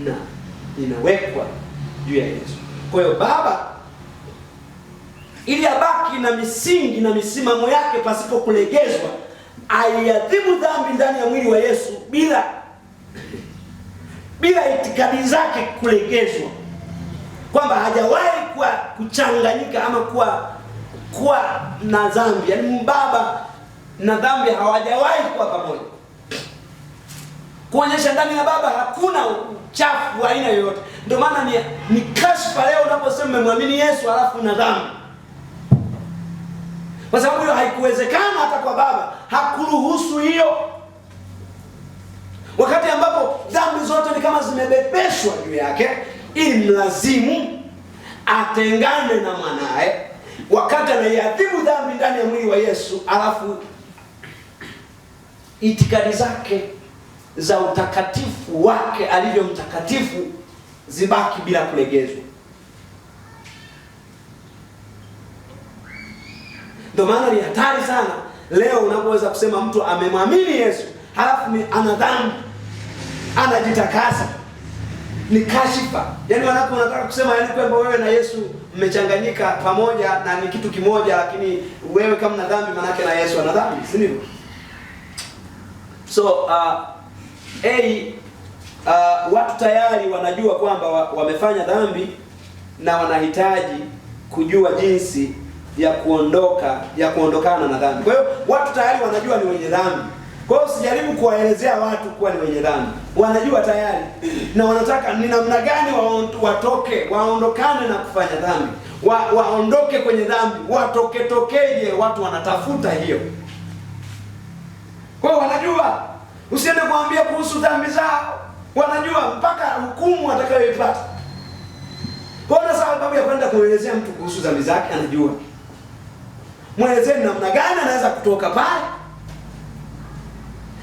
na inawekwa juu ya Yesu. Kwa hiyo Baba, ili abaki na misingi na misimamo yake pasipo kulegezwa, aiadhibu dhambi ndani ya mwili wa Yesu bila itikadi zake kulegezwa, kwamba hajawahi kuchanganyika ama kuwa na dhambi. Yaani Baba na dhambi hawajawahi kuwa pamoja, kuonyesha ndani ya Baba hakuna uchafu wa aina yoyote. Ndio maana ni kashfa leo unaposema umemwamini Yesu alafu na dhambi, kwa sababu hiyo haikuwezekana. Hata kwa Baba hakuruhusu hiyo, wakati ambapo dhambi zote ni kama zimebebeshwa juu yake, ili mlazimu atengane na mwanae, wakati anaiadhibu dhambi ndani ya mwili wa Yesu, alafu itikadi zake za utakatifu wake alivyo mtakatifu zibaki bila kulegezwa. Ndio maana ni hatari sana leo unapoweza kusema mtu amemwamini Yesu halafu ana dhambi, anajitakasa. Ni kashifa. Yaani unataka kusema yani kwamba wewe na Yesu mmechanganyika pamoja na ni kitu kimoja, lakini wewe kama na dhambi maana yake na Yesu ana dhambi, si ndivyo? So watu tayari wanajua kwamba wamefanya dhambi na wanahitaji kujua jinsi ya kuondokana na dhambi. Kwa hiyo watu tayari wanajua ni wenye dhambi. Kwa hiyo usijaribu kuwaelezea watu kuwa ni wenye dhambi. Wanajua tayari na wanataka ni namna gani waondokane na kufanya dhambi. Waondoke kwenye dhambi, tokeje, watu wanatafuta hiyo. Kwa hiyo wanajua, usiende kuambia kuhusu dhambi zao. Wanajua mpaka hukumu atakayoipata. Kwa hiyo sababu ya kwenda kuelezea mtu kuhusu dhambi zake anajua. Mwelezeni namna gani anaweza kutoka pale.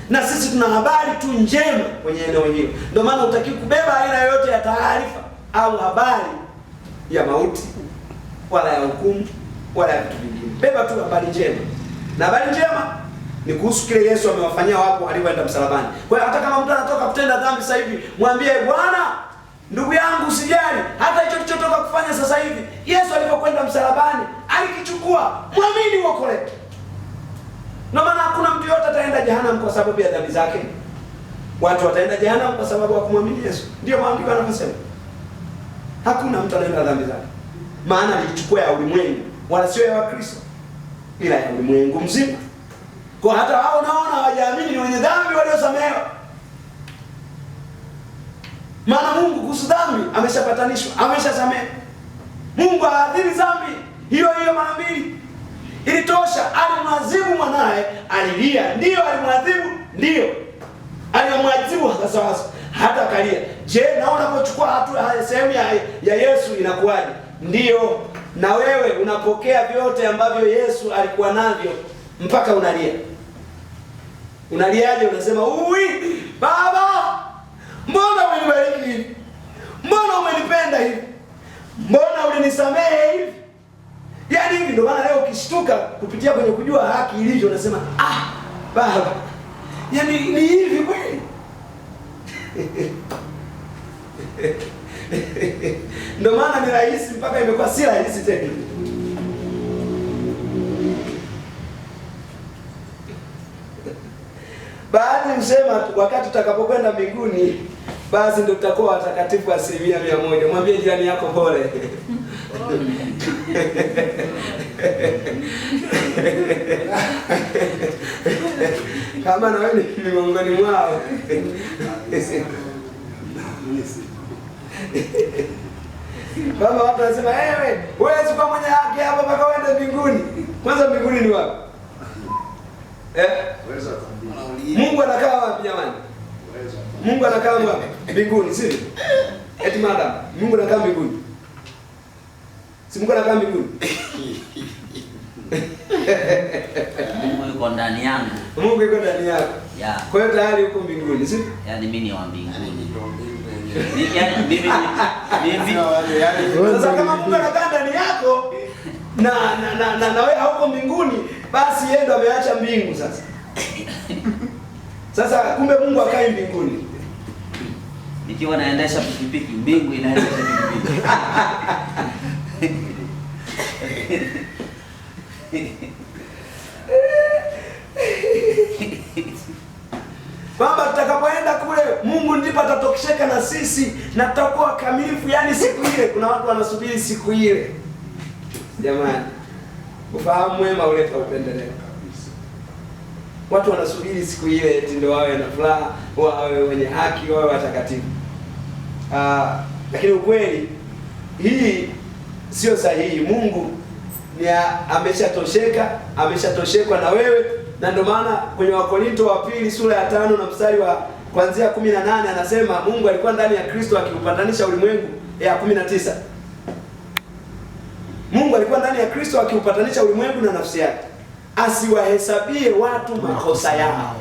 Na sisi tuna habari tu njema kwenye eneo hilo. Ndio maana hutaki kubeba aina yoyote ya taarifa au habari ya mauti wala ya hukumu wala ya vitu vingine. Beba tu habari njema. Na habari njema ni kuhusu kile Yesu amewafanyia wapo alipoenda msalabani. Kwa hiyo hata kama mtu anatoka kutenda dhambi sasa hivi, mwambie Bwana, ndugu yangu usijali, hata hicho kilichotoka kufanya sasa hivi, Yesu alipokwenda msalabani alikichukua, muamini uokolewe. Na maana hakuna mtu yote ataenda jehanamu kwa sababu ya dhambi zake. Watu wataenda jehanamu kwa sababu ya kumwamini Yesu. Ndio maandiko yanasema. Hakuna mtu anaenda dhambi zake. Maana alichukua ya ulimwengu, wala sio ya Wakristo, ila ya ulimwengu mzima. Kwa hata wao naona hawajaamini ni wenye dhambi waliosamehewa. Maana Mungu kuhusu dhambi ameshapatanishwa, ameshasamehe. Mungu haadhibu dhambi hiyo mara mbili. Ilitosha. Alimwadhibu mwanae, alilia, ndio alimwadhibu, ndio alimwadhibu sawasawa, hata akalia. Je, naona unapochukua hatua sehemu ya Yesu inakuwaje? Ndio, na wewe unapokea vyote ambavyo Yesu alikuwa navyo mpaka unalia. Unaliaje? Unasema, Baba, mbona umenibariki hivi? Mbona umenipenda hivi? Mbona ulinisamehe hivi? Yaani hivi. Ndio maana leo ukishtuka kupitia kwenye kujua haki ilivyo unasema, Baba, yaani ni hivi kweli? Ndio maana ni rahisi mpaka imekuwa si rahisi tena. Baadhi msema wakati tutakapokwenda mbinguni basi ndio tutakuwa watakatifu 100%. Mwambie jirani yako pole. Kama na wewe ni miongoni mwao. Kama watu wanasema wewe si mwenye haki hapa mpaka uende mbinguni. Kwanza mbinguni ni wapi? Mungu anakaa wapi jamani? Mungu anakaa mbinguni, si? Eti madam, Mungu anakaa mbinguni. Si Mungu anakaa mbinguni? Mungu yuko ndani yangu. Mungu yuko ndani yako. Yeah. Kwa hiyo tayari uko mbinguni, si? Yaani mimi ni wa mbinguni. Sasa kama Mungu anakaa ndani yako na wewe hauko mbinguni, basi yeye ndo ameacha mbingu sasa. Sasa kumbe Mungu akai mbinguni. Nikiwa naendesha pikipiki, mbingu inaendesha pikipiki. Kwamba tutakapoenda kule Mungu ndipo atatokesheka na sisi na tutakuwa kamilifu, yani siku ile. Kuna watu wanasubiri siku ile. Jamani, ufahamu mwema uleta upendeleo. Watu wanasubiri siku ile eti ndio wawe na furaha, wawe wenye haki, wawe watakatifu. Lakini ukweli hii sio sahihi. Mungu ni ameshatoshekwa na wewe, na ndio maana kwenye Wakorinto wa pili sura ya 5 na mstari wa kuanzia 18 anasema Mungu alikuwa ndani ya Kristo akiupatanisha ulimwengu. 19. Mungu alikuwa ndani ya Kristo akiupatanisha ulimwengu na nafsi yake, asiwahesabie watu makosa yao.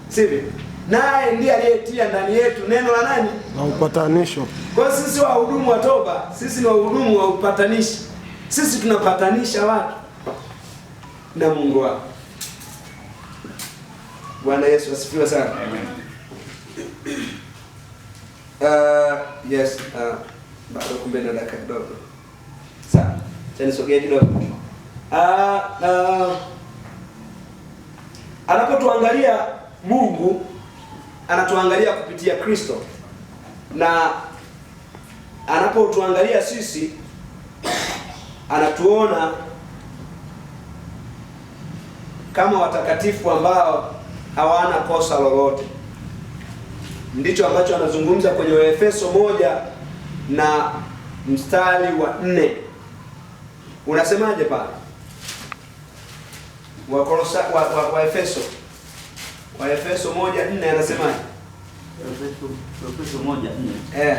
Sivyo? Naye ndiye aliyetia ndani yetu neno la nani? Na upatanisho. Kwa sisi wahudumu wa toba, sisi ni wahudumu wa upatanishi. Sisi tunapatanisha watu na Mungu wao. Bwana Yesu asifiwe sana. Amen. Yes, bado kumbe na dakika kidogo. Sawa. Tena sogea kidogo. Anapotuangalia Mungu anatuangalia kupitia Kristo, na anapotuangalia sisi anatuona kama watakatifu ambao hawana kosa lolote. Ndicho ambacho anazungumza kwenye Efeso 1 na mstari wa 4. Unasemaje pale? Efeso 1:4 anasemaje? Efeso 1:4.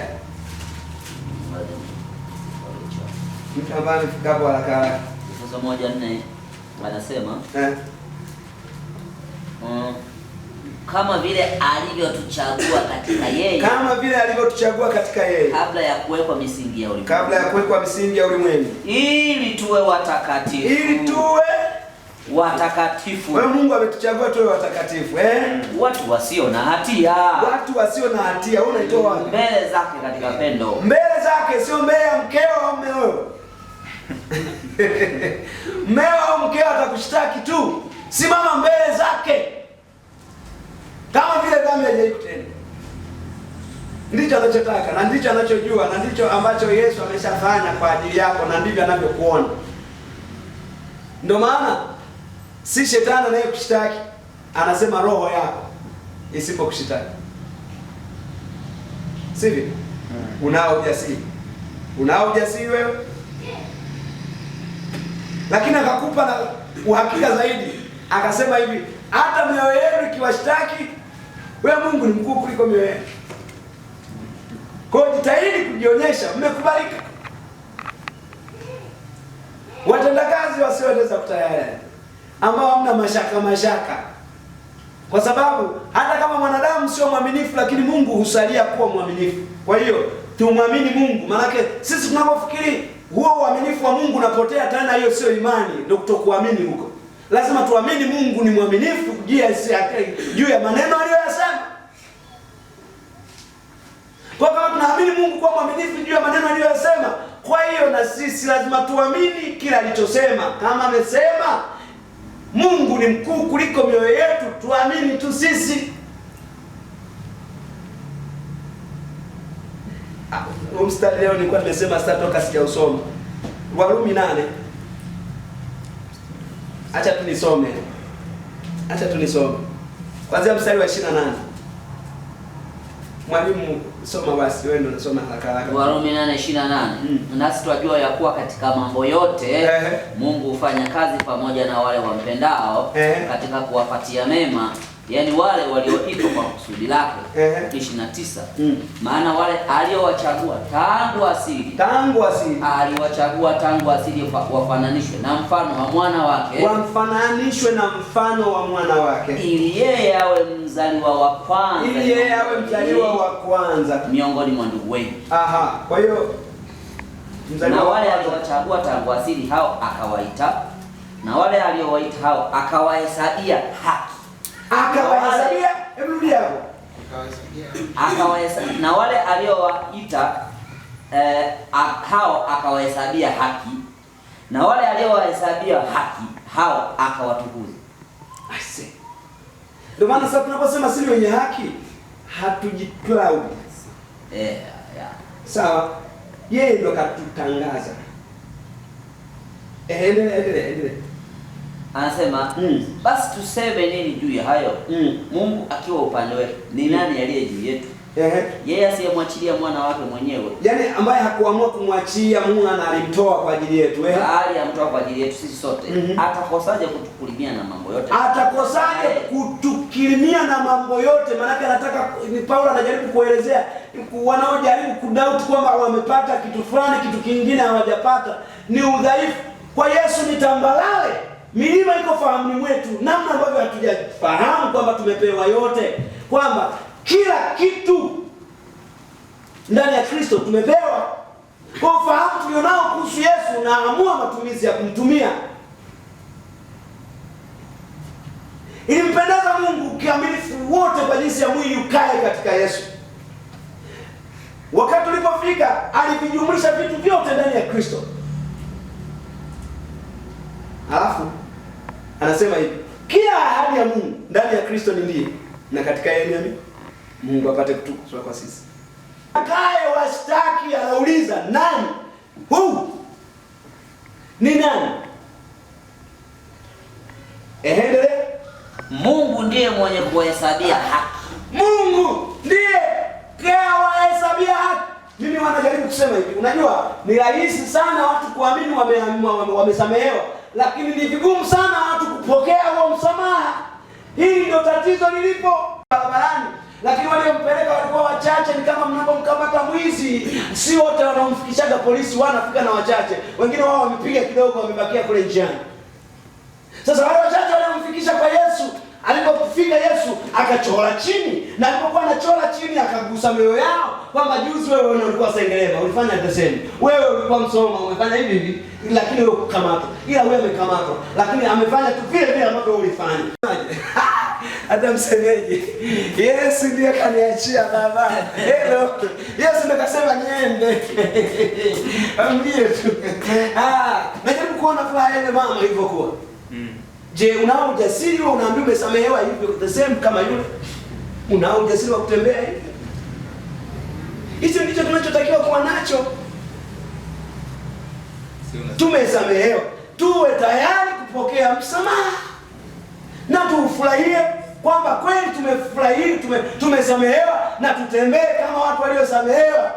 Mtu ambaye amefikapo haraka. Efeso 1:4 anasema kama vile alivyotuchagua katika yeye. Kama vile alivyotuchagua katika yeye. Kabla ya kuwekwa misingi ya ulimwengu. Kabla ya kuwekwa misingi ya ulimwengu. Ili tuwe watakatifu. Ili tuwe watakatifu. Wewe Mungu ametuchagua tuwe watakatifu, watu wasio na hatia. Watu wasio na hatia. Unaitoa mbele zake katika pendo. Mbele zake, sio mbele ya mkeo au mmeo. Mmeo au mkeo atakushtaki tu. Simama mbele zake. Kama vile dhambi haijaikutenda. Ndicho anachotaka na ndicho anachojua na ndicho ambacho Yesu ameshafanya kwa ajili yako, na ndivyo anavyokuona. Ndio maana si shetani anayekushtaki, anasema roho yako isipokushtaki. Sivyo? Unao ujasiri. Unao ujasiri wewe? Lakini akakupa na uhakika zaidi. Akasema hivi, hata mioyo yenu ikiwashtaki, wewe Mungu ni mkuu kuliko mioyo yenu. Kwa hiyo jitahidi kujionyesha mmekubalika. Watendakazi wasioweza kutayari, ambao hamna mashaka. Kwa sababu hata kama mwanadamu sio mwaminifu, lakini Mungu husalia kuwa mwaminifu. Kwa hiyo tumwamini Mungu. Maana sisi tunapofikiri huo uaminifu wa Mungu unapotea, tena hiyo sio imani, ndio kutokuamini huko. Lazima tuamini Mungu ni mwaminifu juu ya maneno aliyoyasema. Kwa kama tunaamini Mungu kuwa mwaminifu juu ya maneno aliyoyasema, kwa hiyo na sisi lazima tuamini kila alichosema. Kama amesema Mungu ni mkuu kuliko mioyo yetu, tuamini tu sisi. Mstari leo nilikuwa nimesema sitatoka sijausoma. Warumi 8. Acha tu nisome. Kuanzia mstari wa 28. Mwalimu soma basi, wewe ndio unasoma haraka haraka. Warumi 8:28. Nasi twajua ya kuwa katika mambo yote Mungu hufanya kazi pamoja na wale wampendao katika kuwapatia mema, yaani wale walioitwa kwa kusudi lake. 29. Maana wale aliowachagua tangu asili, aliwachagua tangu asili wafananishwe na mfano wa mwana wake, wamfananishwe na mfano wa mwana wake, ili yeye awe mzaliwa wa kwanza, miongoni mwa ndugu wengi. Aha, kwa hiyo na wale aliowachagua tangu asili hao akawaita, na wale aliowaita hao akawahesabia haki. Akawahesabia, hebu rudia hapo. Akawahesabia, na wale aliowaita hao akawahesabia haki, na wale aliowahesabia haki hao akawatukuza. Aise. Ndio maana sasa tunaposema sisi wenye haki hatujicloud. Sawa. Yeye ndo katutangaza. Endelee. Anasema basi tuseme nini juu ya hayo? Mungu akiwa upande wetu, ni nani aliye juu yetu? Yeye asiyemwachilia mwana wake mwenyewe, yaani ambaye hakuamua kumwachia mwana, alimtoa kwa ajili yetu. Bali amtoa kwa ajili yetu sisi sote. Atakosaje kutukirimia na mambo yote? Atakosaje kutukirimia na mambo yote? Maana anataka, ni Paulo anajaribu kuelezea wanaojaribu kudoubt kwamba wamepata kitu fulani, kitu kingine hawajapata, ni udhaifu. Kwa Yesu ni tambalale. Milima iko fahamuni mwetu, namna ambavyo hatujafahamu kwamba tumepewa yote, kwamba kila kitu ndani ya Kristo tumepewa. Kwa ufahamu tulionao kuhusu Yesu, naamua matumizi ya kumtumia. Ilimpendeza Mungu kiaminifu wote kwa jinsi ya mwili ukae katika Yesu. Wakati ulipofika, alivijumlisha vitu vyote ndani ya Kristo. Alafu anasema hivi, kila ahadi ya Mungu ndani ya Kristo ni ndiye, na katika yeye ni Mungu apate kutukuzwa kwa sisi. Akaye washtaki anauliza nani? Ni nani? Endelee. Mungu ndiye mwenye kuhesabia haki. Mungu ndiye kawahesabia haki. Mimi wanajaribu kusema hivi, unajua ni rahisi sana watu kuamini wamesamehewa, lakini ni vigumu sana watu kupokea huo msamaha. Hili ndio tatizo lilipo barabarani. Lakini waliompeleka walikuwa wachache. Ni kama mnapomkamata mwizi, si wote wanaomfikishaga polisi, wanafika na wachache. Wengine wao wamepiga kidogo, wamebakia kule njiani. Sasa wale wachache waliomfikisha kwa Yesu, alipofika Yesu akachora chini, na alipokuwa anachora chini akagusa mioyo yao kwamba juzi wewe ulikuwa Sengerema, ulifanya the same. Wewe ulikuwa Msoma, umefanya hivi, lakini wewe kukamatwa. Ila wewe umekamatwa, lakini amefanya tu vile vile ambavyo ulifanya. Hata msemeje, Yesu ndiye kaniachia baba. Hello. Yesu ndiye kasema niende. Ambie tu. Najaribu kuona furaha ile mama ilivyokuwa. Je, unao ujasiri wewe unaambiwa umesamehewa hivyo the same kama yule? Unao ujasiri wa kutembea hivi? Hicho ndicho tunachotakiwa kuwa nacho. Tumesamehewa, tuwe tayari kupokea msamaha. Na tufurahie kwamba kweli tumefurahi, tumesamehewa, na tutembee kama watu waliosamehewa.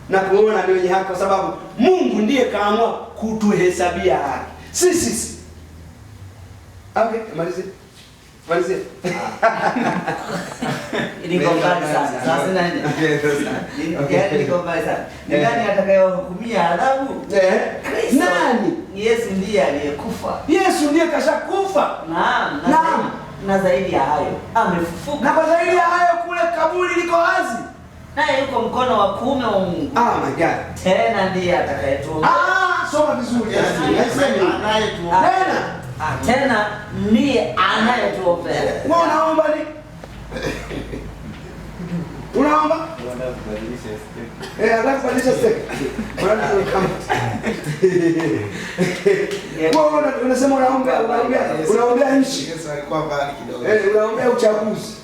Na kuona ni wenye haki kwa sababu Mungu ndiye kaamua kutuhesabia haki. Sisi. Okay, malizie. Niko mbali sana. Sasa nani? Niko mbali sana. Ni nani atakayehukumia adhabu? Nani? Yesu ndiye aliyekufa. Yesu ndiye kashakufa. Naam. Na zaidi ya hayo amefufuka. Na kwa zaidi ya hayo kule kaburi liko wazi. Naye yuko mkono wa kuume wa Mungu. Oh my God. Tena ndiye atakayetuombea. Soma vizuri. Tena ndiye anayetuombea. Wewe unaomba nini? Unaomba? Anataka kubadilisha step. Wewe unasema unaombea nchi. Yesu alikuwa mbali kidogo. Unaombea uchaguzi.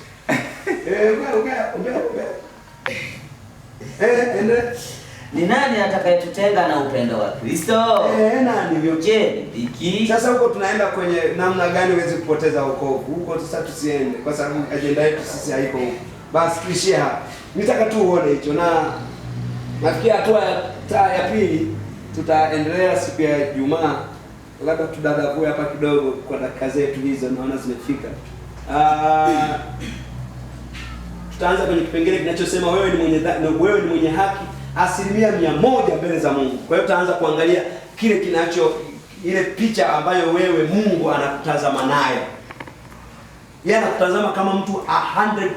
Ni nani atakayetutenga na upendo wa Kristo? Nani huyo? Je, dhiki? Sasa huko tunaenda kwenye namna gani uweze kupoteza wokovu. Huko sasa tusiende kwa sababu ajenda yetu sisi haiko huko. Basi tuishie hapa. Nitaka tu uone hicho, na nafikia hatua ya pili tutaendelea siku ya Ijumaa. Labda tudadavue hapa kidogo kwa dakika zetu hizo, naona zimefika. Tutaanza kwenye kipengele kinachosema wewe ni mwenye haki 100% mbele za Mungu. Kwa hiyo tutaanza kuangalia kile ile picha ambayo wewe Mungu anakutazama nayo. Yeye anakutazama kama mtu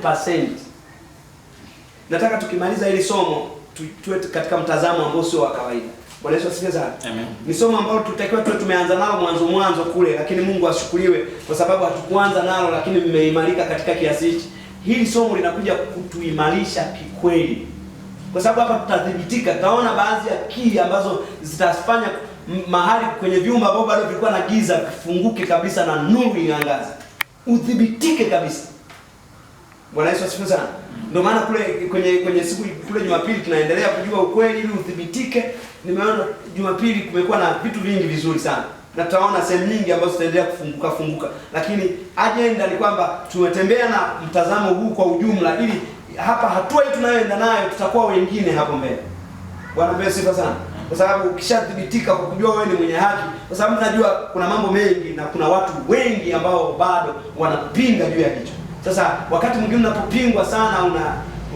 100%. Nataka tukimaliza hili somo tuwe katika mtazamo ambao sio wa kawaida. Bwana Yesu asifiwe sana. Amen. Ni somo ambalo tutakiwa tumeanza nalo mwanzo kule, lakini Mungu ashukuriwe kwa sababu hatukuanza nalo, lakini mmeimarika katika kiasi hichi. Hili somo linakuja kutuimarisha kikweli. Kwa sababu hapa tutathibitika, tutaona baadhi ya kii ambazo zitafanya mahali kwenye vyumba ambao bado vilikuwa na giza kifunguke kabisa na nuru iangaze. Udhibitike kabisa. Bwana Yesu asifiwe sana. Ndio maana kule kwenye siku kule Jumapili tunaendelea kujua ukweli ili udhibitike. Nimeona Jumapili kumekuwa na vitu vingi vizuri sana. Na tutaona sehemu nyingi ambazo zitaendelea kufunguka. Lakini agenda ni kwamba tumetembea na mtazamo huu kwa ujumla, ili hapa hatua hii tunayoenda nayo tutakuwa wengine hapo mbele. Bwana Yesu asifiwe sana. Kwa sababu ukishathibitika kwa kujua wewe ni mwenye haki, kwa sababu najua kuna mambo mengi na kuna watu wengi ambao bado wanapinga juu ya hicho. Sasa wakati mwingine unapopingwa sana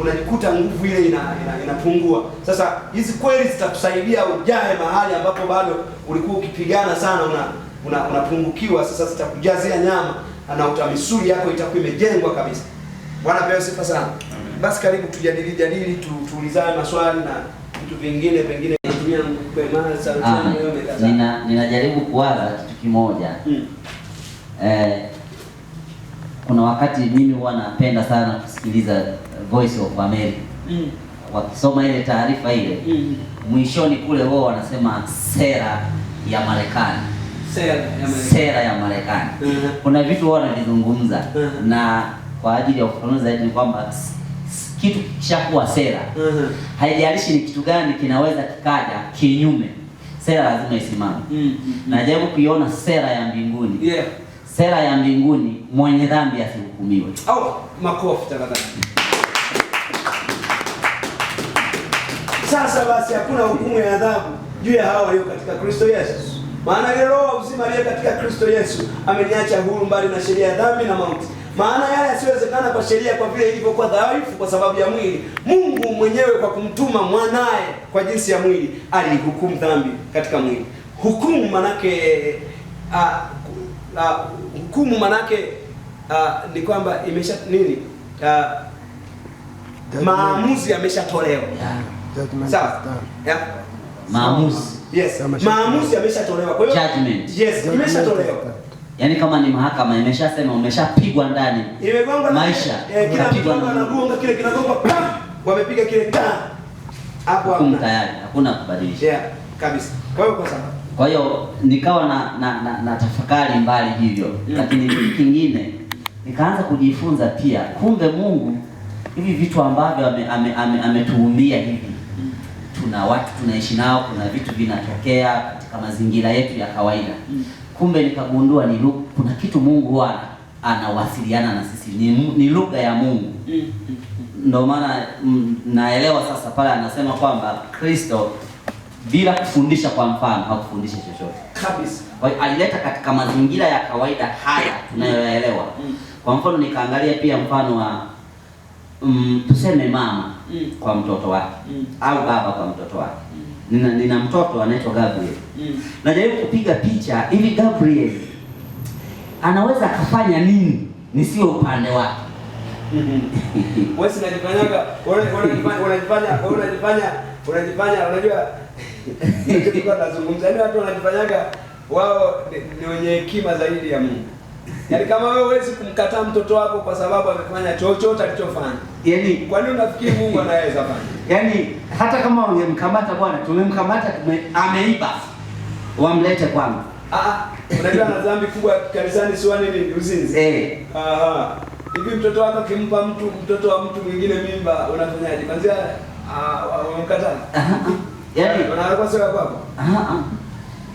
unajikuta nguvu ile inapungua. Sasa hizi kweli zitakusaidia ujae mahali ambapo bado ulikuwa ukipigana sana unapungukiwa. Sasa zitakujazia nyama na utamisuli yako itakuwa imejengwa kabisa. Bwana pewe sifa sana. Basi karibu tujadili tuulizane maswali na vitu vingine pengine kutumia kwa maana sasa. Ninajaribu kuwaza kitu kimoja. Kuna wakati mimi huwa napenda sana kusikiliza Voice of America. Wakisoma ile taarifa ile, mwishoni kule wao wanasema sera ya Marekani. Sera ya Marekani. Kuna vitu wao wanalizungumza na kwa ajili ya ufafanuzi zaidi ni kwamba kitu kishakuwa sera. Haijalishi ni kitu gani kinaweza kikaja kinyume. Sera lazima isimame. Najaribu kuiona sera ya mbinguni. Sera ya mbinguni, mwenye dhambi asihukumiwe. Makofi tafadhali. Sasa basi hakuna hukumu ya adhabu juu ya hao walio katika Kristo Yesu. Maana ile roho uzima aliye katika Kristo Yesu ameniacha huru mbali na sheria ya dhambi na mauti. Maana yale yasiyowezekana kwa sheria kwa vile ilivyokuwa dhaifu kwa sababu ya mwili, Mungu mwenyewe kwa kumtuma mwanae kwa jinsi ya mwili alihukumu dhambi katika mwili. Hukumu manake hukumu manake ni kwamba imesha nini? Maamuzi yameshatolewa. Sawa? Maamuzi. Yes. Maamuzi yameshatolewa. Kwa hiyo judgment. Yes, imeshatolewa. Yaani kama ni mahakama imeshasema umeshapigwa ndani. Imegongwa maisha. Kila mtu anagonga kile kinagonga wamepiga kile hapo hapo tayari. Hakuna kubadilisha. Kabisa. Kwa hiyo kwa sababu kwa hiyo nikawa na tafakari mbali hivyo. Lakini kitu kingine nikaanza kujifunza pia, kumbe Mungu hivi vitu ambavyo ametuumbia hivi, tuna watu tunaishi nao, kuna vitu vinatokea katika mazingira yetu ya kawaida. Kumbe nikagundua kuna kitu Mungu huwa anawasiliana na sisi, ni lugha ya Mungu. Ndio maana naelewa sasa pale anasema kwamba Kristo bila kufundisha kwa mfano hakufundisha chochote kabisa. Kwa hiyo alileta katika mazingira ya kawaida haya tunayoyaelewa. Kwa mfano nikaangalia pia mfano wa tuseme mama kwa mtoto wake au baba kwa mtoto wake. Nina mtoto anaitwa Gabriel. Najaribu kupiga picha hivi Gabriel anaweza akafanya nini nisio upande wake. Wewe unajifanyaga unajifanya unajua nilikuwa nazungumza ni watu wanajifanyaga wao ni wenye hekima zaidi ya Mungu. Yaani kama wewe huwezi kumkataa mtoto wako kwa sababu amefanya chochote alichofanya. Yaani kwa nini unafikiri Mungu anaweza fanya? Yaani hata kama ungemkamata bwana, tumemkamata ameiba. Wamlete kwangu. Unajua na dhambi kubwa kanisani sio nini uzinzi. Hivi mtoto wako kimpa mtoto wa mtu mwingine mimba unafanyaje? Kwanza unamkataa. Yaani unakuwa sio kwako.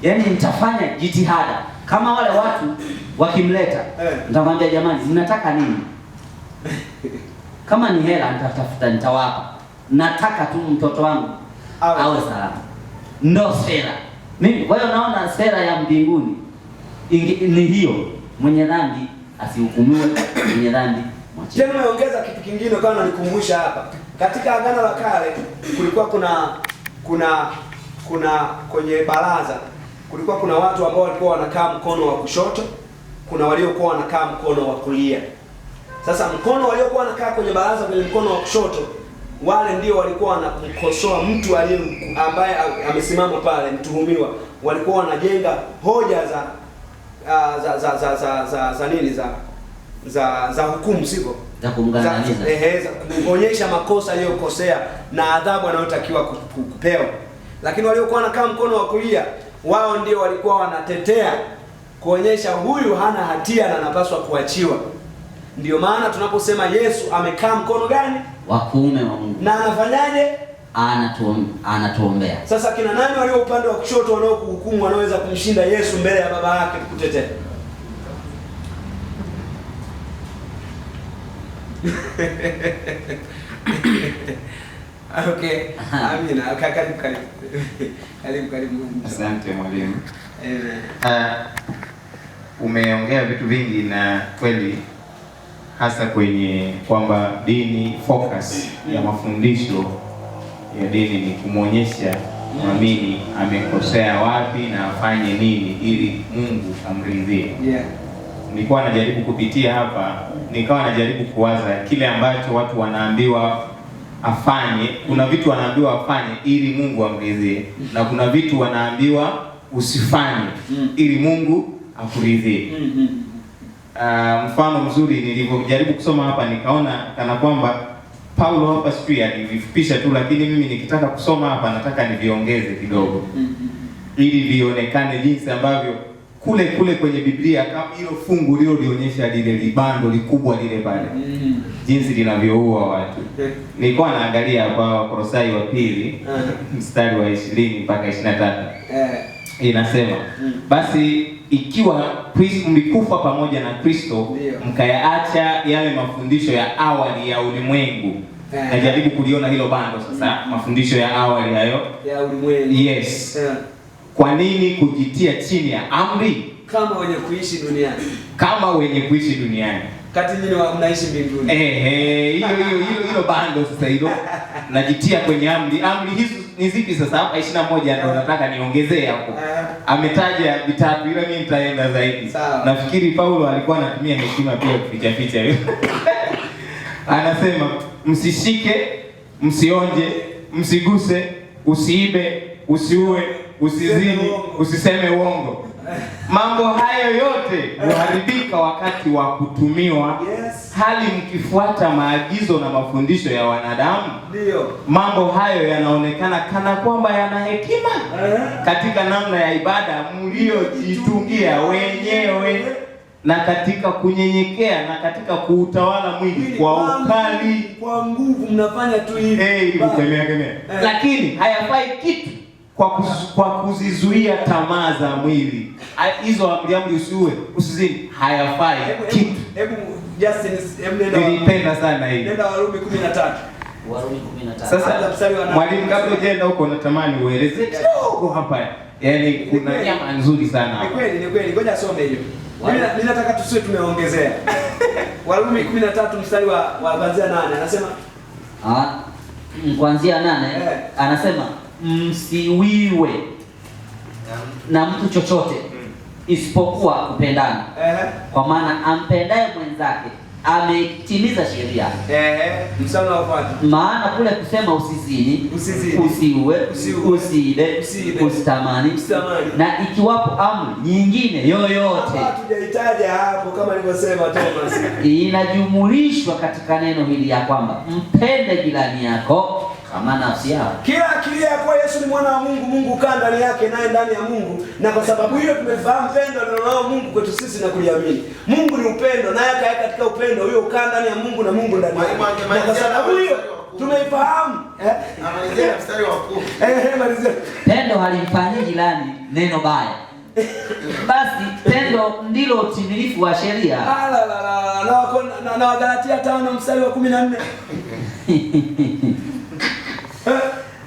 Yaani nitafanya jitihada. Kama wale watu wakimleta, nitamwambia jamani, mnataka nini? kama ni hela nitatafuta, nitawapa. Nataka tu mtoto wangu awe salama. Ndo sera. Mimi kwa hiyo naona sera ya mbinguni ni hiyo, mwenye dhambi asihukumiwe, mwenye dhambi mwache. Tena naongeza kitu kingine kama nalikumbusha hapa. Katika Agano la Kale kulikuwa kuna kwenye baraza kulikuwa kuna watu ambao walikuwa wanakaa mkono wa kushoto, kuna waliokuwa wanakaa mkono wa kulia. Sasa mkono waliokuwa wanakaa kwenye baraza kwenye mkono wa kushoto, wale ndio walikuwa wanamkosoa mtu ambaye amesimama pale, mtuhumiwa. Walikuwa wanajenga hoja za hukumu, sivyo? Za kumgandamiza. Za kuonyesha makosa aliyokosea na adhabu anayotakiwa kupewa. Lakini waliokuwa wanakaa mkono wa kulia, wao ndio walikuwa wanatetea kuonyesha huyu hana hatia na anapaswa kuachiwa. Ndio maana tunaposema Yesu amekaa mkono gani? Wa kuume wa Mungu. Na anafanyaje? Anatuombea. Sasa kina nani walio upande wa kushoto wanaokuhukumu wanaweza kumshinda Yesu mbele ya baba yake kutetea? Okay. Amina. Karibu. Asante mwalimu. Umeongea vitu vingi na kweli, hasa kwenye kwamba dini, focus ya mafundisho ya dini ni kumwonyesha mwamini amekosea wapi na afanye nini ili Mungu amridhie. Yeah. Nilikuwa najaribu kupitia hapa, nikawa najaribu kuwaza kile ambacho watu wanaambiwa afanye. Kuna vitu wanaambiwa afanye ili Mungu amridhie, na kuna vitu wanaambiwa usifanye ili Mungu akuridhie. Mfano mzuri nilivyojaribu kusoma hapa, nikaona kana kwamba Paulo hapa sijui alivifupisha tu, lakini mimi nikitaka kusoma hapa nataka niviongeze kidogo ili vionekane jinsi ambavyo kule kwenye Biblia, kama hilo fungu lilo lionyesha lile libando likubwa lile pale, jinsi linavyoua watu. Nilikuwa naangalia hapa Kolosai wa 2 mstari wa 20 mpaka 23. Inasema, basi ikiwa mlikufa pamoja na Kristo, mkayaacha yale mafundisho ya awali ya ulimwengu. Najaribu kuliona hilo bando sasa, mafundisho ya awali hayo ya ulimwengu. Yes. Kwa nini kujitia chini ya amri? Kama wenye kuishi duniani. Kama wenye kuishi duniani. Kati nyinyi mnaishi mbinguni. Hilo bando sasa hilo. Najitia kwenye amri. Amri hizo ni zipi sasa? Hapa 21 ndio nataka niongezee hapo. Ametaja vitatu, ila mimi nitaenda zaidi. Nafikiri Paulo alikuwa anatumia hekima pia kuficha hiyo. Anasema, msishike, msionje, msiguse, usiibe, usiue, usizini, usiseme uongo. Mambo hayo yote huharibika wakati wa kutumiwa. Hali mkifuata maagizo na mafundisho ya wanadamu. Ndio. Mambo hayo yanaonekana kana kwamba yana hekima katika namna ya ibada mliojitungia wenyewe, na katika kunyenyekea, na katika kuutawala mwili kwa ukali, kwa nguvu mnafanya tu hivi. Kemea. Lakini hayafai kitu kwa kuzizuia tamaa za mwili. Hizo amri usiue, usizini, hayafai kitu. Hebu Justin, nilipenda sana hii. Nenda Warumi 13. Warumi 13. Sasa mwalimu, kabla hujaenda huko natamani ueleze kidogo hapa. Yaani kuna nyama nzuri sana. Ni kweli. Ngoja some hiyo. Mimi nataka tusiwe tumeongezea. Warumi 13 mstari wa kuanzia 8 anasema kuanzia 8 anasema, msiwiwe na mtu chochote isipokuwa kupendana. Kwa maana ampendaye mwenzake ametimiza sheria. Msana wafuata. Maana kule kusema usizini, usiue, usiibe, usitamani, na ikiwapo amri nyingine yoyote, hatujahitaji hapo kama nilivyosema Thomas, inajumulishwa katika neno hili ya kwamba mpende jirani yako kama nafsi yako. Kila akili ya kwa Yesu ni mwana wa Mungu, Mungu kaa ndani yake naye ndani ya Mungu, na kwa sababu hiyo tumefahamu pendo linalo Mungu kwetu sisi na kuliamini. Mungu ni upendo, naye akae katika upendo huyo ukaa ndani ya Mungu na Mungu ndani yake. Na kwa sababu hiyo tumeifahamu. Anamalizia mstari wa 10. Malizia. Pendo halimfanyii jirani neno baya, basi tendo ndilo utimilifu wa sheria. Na Wagalatia 5 mstari wa 14.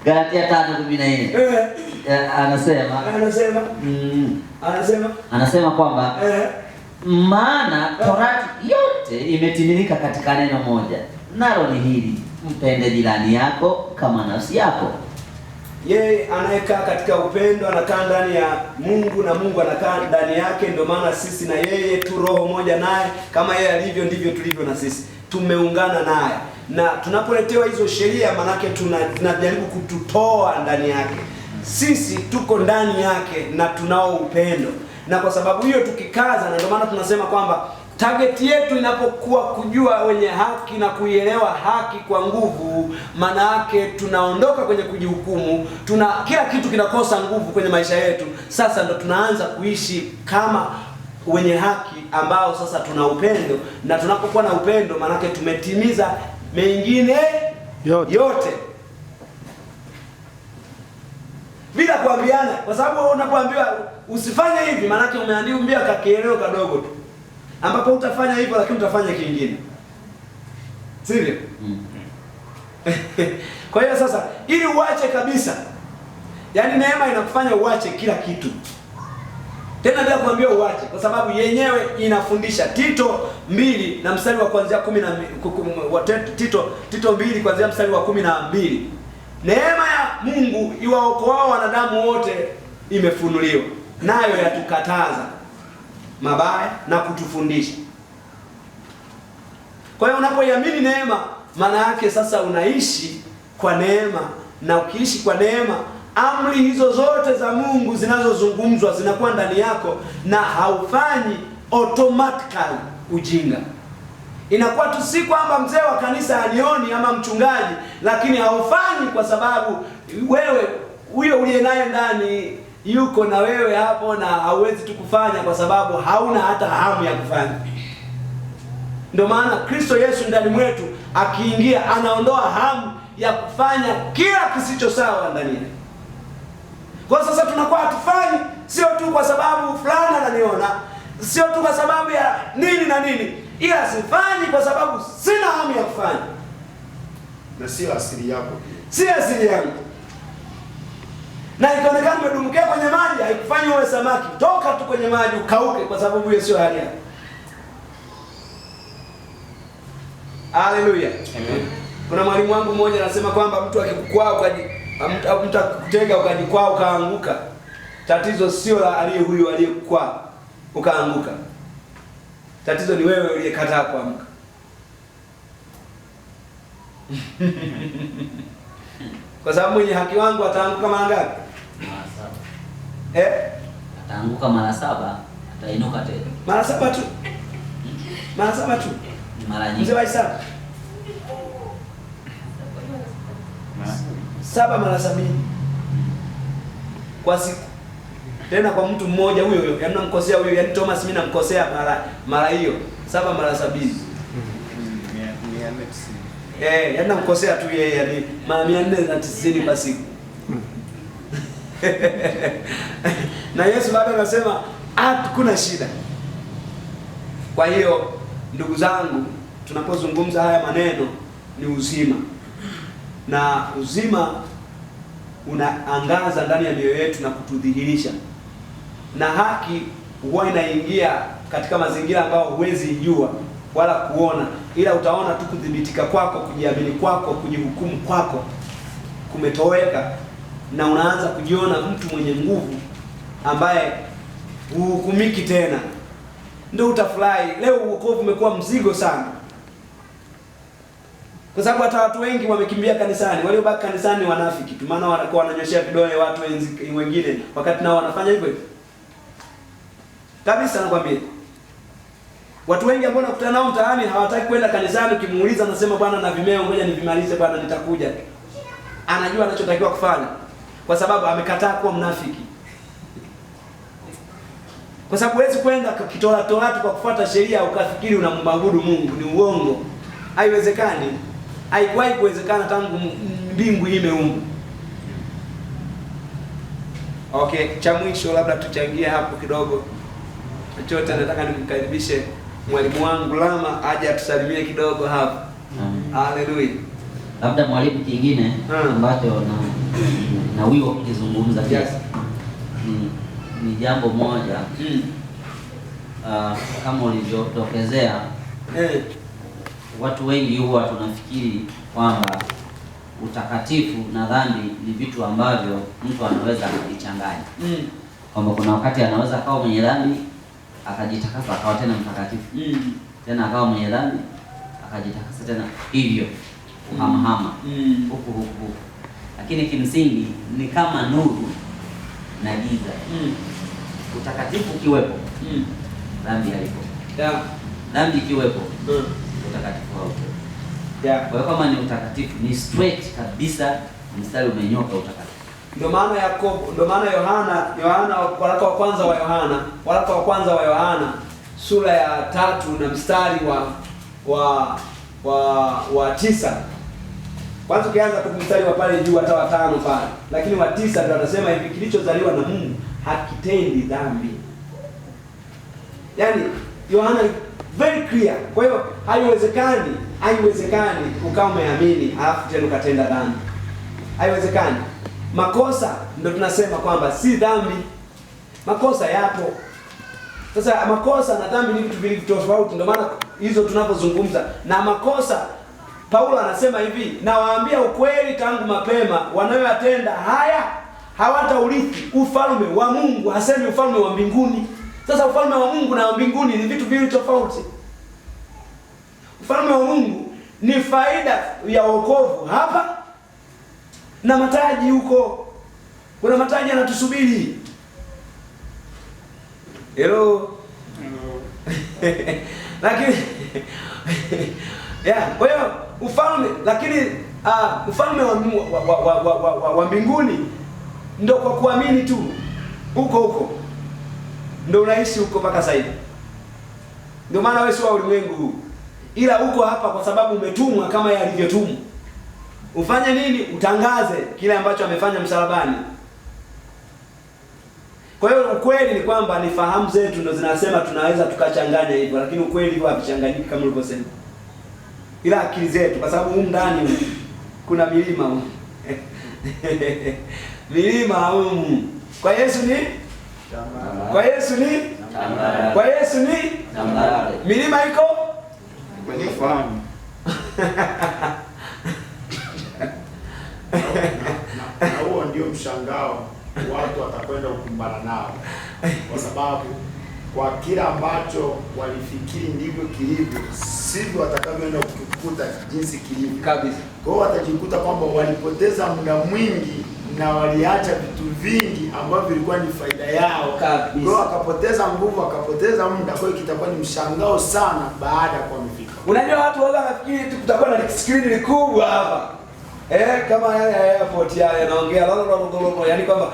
Galatia 5:14. Anasema kwamba maana torati yote imetimilika katika neno moja, nalo ni hili: mpende jirani yako kama nafsi yako. Yeye anayekaa katika upendo anakaa ndani ya Mungu na Mungu anakaa ndani yake. Ndio maana sisi na yeye tu roho moja naye, kama yeye alivyo ndivyo tulivyo na sisi, tumeungana naye. Na tunapoletewa hizo sheria, manake tunajaribu kututoa ndani yake. Sisi tuko ndani yake na tunao upendo, na kwa sababu hiyo tukikaza, na ndio maana tunasema kwamba target yetu inapokuwa kujua wenye haki na kuielewa haki kwa nguvu, maana yake tunaondoka kwenye kujihukumu, kila kitu kinakosa nguvu kwenye maisha yetu. Sasa ndo tunaanza kuishi kama wenye haki ambao sasa tuna upendo, na tunapokuwa na upendo maana yake tumetimiza mengine yote bila kuambiana, kwa sababu unapoambiwa usifanye hivi maana yake umeambiwa kakieleo kadogo tu, ambapo utafanya hivyo lakini utafanya kingine, sivyo? Kwa hiyo sasa, ili uache kabisa, yani neema inakufanya uache kila kitu, tena bila kuambiwa uache, kwa sababu yenyewe inafundisha. Tito 2 na mstari wa kuanzia 10 Tito 2 kuanzia mstari wa 12, neema ya Mungu iwaokoao wanadamu wote imefunuliwa, nayo yatukataza mabaya na kutufundisha. Kwa hiyo unapoiamini neema, maana yake sasa unaishi kwa neema, na ukiishi kwa neema, amri hizo zote za Mungu zinazozungumzwa zinakuwa ndani yako, na haufanyi automatically ujinga. Inakuwa tu si kwamba mzee wa kanisa anioni ama mchungaji, lakini haufanyi kwa sababu wewe huyo uliye naye ndani yuko na wewe hapo, na hauwezi tu kufanya kwa sababu hauna hata hamu ya kufanya. Ndio maana Kristo Yesu ndani mwetu akiingia, anaondoa hamu ya kufanya kila kisicho sawa ndani yetu. Kwa sasa tunakuwa hatufanyi, sio tu kwa sababu fulani ananiona, sio tu kwa sababu ya nini na nini, ila sifanyi kwa sababu sina hamu ya kufanya, na sio asili yako, si asili yangu. Na ikaonekana umedumukia kwenye maji, haikufanyi uwe samaki. Toka tu kwenye maji ukauke, kwa sababu hiyo sio hali yako. Haleluya. Amen. Kuna mwalimu wangu mmoja anasema kwamba mtu akikukwaa mtu akutega ukajikwaa ukaanguka, tatizo sio la aliye huyo aliyekukwaa ukaanguka. Tatizo ni wewe uliyekataa kuamka. Kwa sababu mwenye haki wangu ataanguka mara ngapi? Mara 7. Ataanguka mara 7, atainuka tena. Mara 7 tu. Mara 7 tu. Mara nyingi. Mzee wa hesabu. 7 mara 70 kwa siku. Tena kwa mtu mmoja huyo huyo. Yaani namkosea huyo, yaani Thomas mimi namkosea mara hiyo. 7 mara 70. Yaani namkosea tu yeye, yaani mara 490 kwa siku. Na Yesu bado anasema hakuna shida. Kwa hiyo ndugu zangu, tunapozungumza haya maneno ni uzima. Na uzima unaangaza ndani ya mioyo yetu na kutudhihirisha. Na haki huwa inaingia katika mazingira ambayo huwezi jua wala kuona, ila utaona tu kudhibitika kwako, kujiamini kwako, kujihukumu kwako kumetoweka, na unaanza kujiona mtu mwenye nguvu ambaye huhukumiki tena. Ndio utafurahi. Leo wokovu umekuwa mzigo sana, kwa sababu hata watu wengi wamekimbia kanisani. Waliobaki kanisani wanafiki tu, maana wanakuwa wananyoshia vidole watu wengine wakati nao wanafanya hivyo hivyo kabisa. Nakwambia watu wengi ambao nakutana nao mtaani hawataki kwenda kanisani. Ukimuuliza anasema bwana na vimeo, ngoja nivimalize bwana, nitakuja. Anajua anachotakiwa kufanya, kwa sababu amekataa kuwa mnafiki. Kwa sababu huwezi kwenda kitola torati kwa kufuata sheria ukafikiri unamwabudu Mungu. Ni uongo. Haiwezekani. Haikuwahi kuwezekana tangu mbingu imeumbwa. Okay, cha mwisho labda tuchangie hapo kidogo. Chochote nataka nimkaribishe mwalimu wangu Lama aje atusalimie kidogo hapo. Haleluya. Labda mwalimu kingine ambacho na wiwa kukizungumza yes. Ni jambo moja kama ulivyotokezea watu wengi huwa tunafikiri kwamba utakatifu na dhambi ni vitu ambavyo mtu anaweza kuvichanganya. Kwamba kuna wakati anaweza akawa mwenye dhambi akajitakasa akawa tena mtakatifu. Tena akawa mwenye dhambi akajitakasa tena hivyo kuhamahama huku. Lakini kimsingi ni kama nuru na giza. Utakatifu ukiwepo, dhambi haipo. Dhambi ikiwepo, utakatifu haupo. Kwa hiyo kama ni utakatifu ni straight kabisa, mstari umenyoka utakatifu. Ndio maana Yakobo, ndio maana Yohana waraka wa kwanza wa Yohana sura ya 3 na mstari wa 9. Kwanza ukianza kwa mstari wa pale juu hata wa 5 pale. Lakini wa 9 ndio anasema hivi, kilichozaliwa na Mungu hakitendi dhambi. Yaani Yohana very clear. Kwa hiyo haiwezekani ukawa umeamini alafu tena ukatenda dhambi. Haiwezekani. Makosa ndio tunasema kwamba si dhambi. Makosa yapo. Sasa makosa na dhambi ni vitu viwili tofauti, ndio maana hizo tunapozungumza. Na makosa Paulo anasema hivi, nawaambia ukweli tangu mapema, wanayoyatenda haya hawataurithi ufalme wa Mungu. Hasemi ufalme wa mbinguni. Sasa ufalme wa Mungu na wa mbinguni ni vitu viwili tofauti. Ufalme wa Mungu ni faida ya wokovu hapa na mataji huko. Kuna mataji yanatusubiri. Hello. Lakini kwa hiyo ufalme, lakini ufalme wa mbinguni ndio kwa kuamini tu. Huko ndio unaishi huko mpaka sasa hivi. Ndio maana wewe si wa ulimwengu huu. Ila uko hapa kwa sababu umetumwa kama yeye alivyotumwa. Ufanye nini? Utangaze kile ambacho amefanya msalabani. Kwa hiyo ukweli ni kwamba ni fahamu zetu ndio zinasema tunaweza tukachanganya hivyo, lakini ukweli hivyo havichanganyiki kama ulivyosema. Ila akili zetu, kwa sababu huko ndani kuna milima huko. Milima huko. Kwa Yesu ni Kwa Yesu ni Kwa Yesu ni milima iko kwenye fahamu. Na huo ndio mshangao watu watakwenda kukumbana nao, kwa sababu kwa kila ambacho walifikiri ndivyo kilivyo, sivyo watakavyoenda kukuta jinsi kilivyo kabisa. Kwa hiyo watajikuta kwamba walipoteza muda mwingi na waliacha vitu vingi ambavyo vilikuwa ni faida yao kabisa. Kwa hiyo wakapoteza nguvu, wakapoteza muda. Kwa hiyo kitakuwa ni mshangao sana baada ya kuamifika. Unajua watu wanafikiri tu kutakuwa na screen kubwa hapa. Kama yale airport yale yanaongea yaani kwamba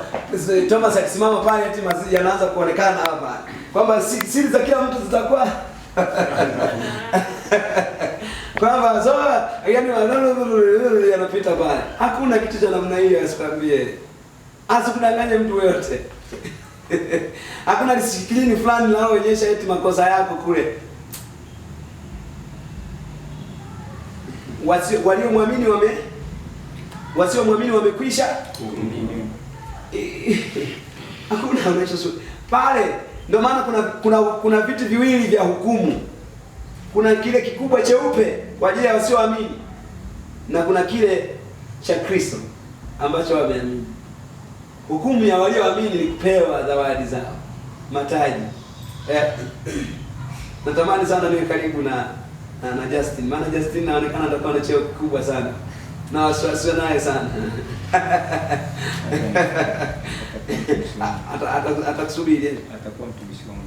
Thomas akisimama pale eti mazizi yanaanza kuonekana hapa. Kwamba siri za kila mtu zitakuwa kwamba yaani yanapita pale. Hakuna kitu cha namna hiyo, asikwambie. Asikudanganye mtu yote. Hakuna screen fulani linaloonyesha eti makosa yako kule. Waliomwamini wasiomwamini wamekwisha. Hakuna unachosema pale. Ndio maana kuna vitu viwili vya hukumu. Kuna kile kikubwa cheupe kwa ajili ya wasioamini, na kuna kile cha Kristo ambacho wameamini. Hukumu ya walioamini ni kupewa zawadi zao, mataji. Natamani sana niwe karibu na Justin. Maana Justin anaonekana atakuwa na cheo kikubwa sana. Na wasiwasi naye sana. Atakusubiri. Atakuwa mtumishi wangu.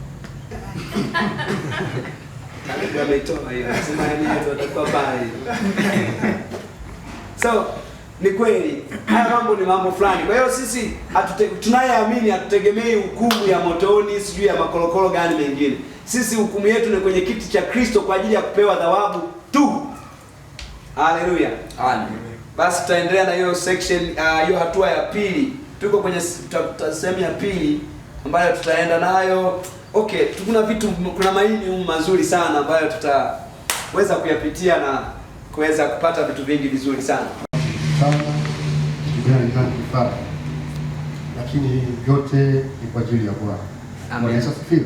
Karibu ameitoa hiyo. Sema yeye atakuwa pale. So, ni kweli. Haya mambo ni mambo fulani. Kwa hiyo sisi tunayeamini hatutegemei hukumu ya motoni, sijui ya makolokolo gani mengine. Sisi hukumu yetu ni kwenye kiti cha Kristo kwa ajili ya kupewa thawabu tu. Haleluya. Amen. Basi tutaendelea na hiyo section, hiyo hatua ya pili. tuko kwenye sehemu ya pili ambayo tutaenda nayo. Okay, kuna maini mazuri sana ambayo tutaweza kuyapitia na kuweza kupata vitu vingi vizuri sana. Lakini yote ni kwa ajili ya Bwana. Bwana Yesu asifiwe.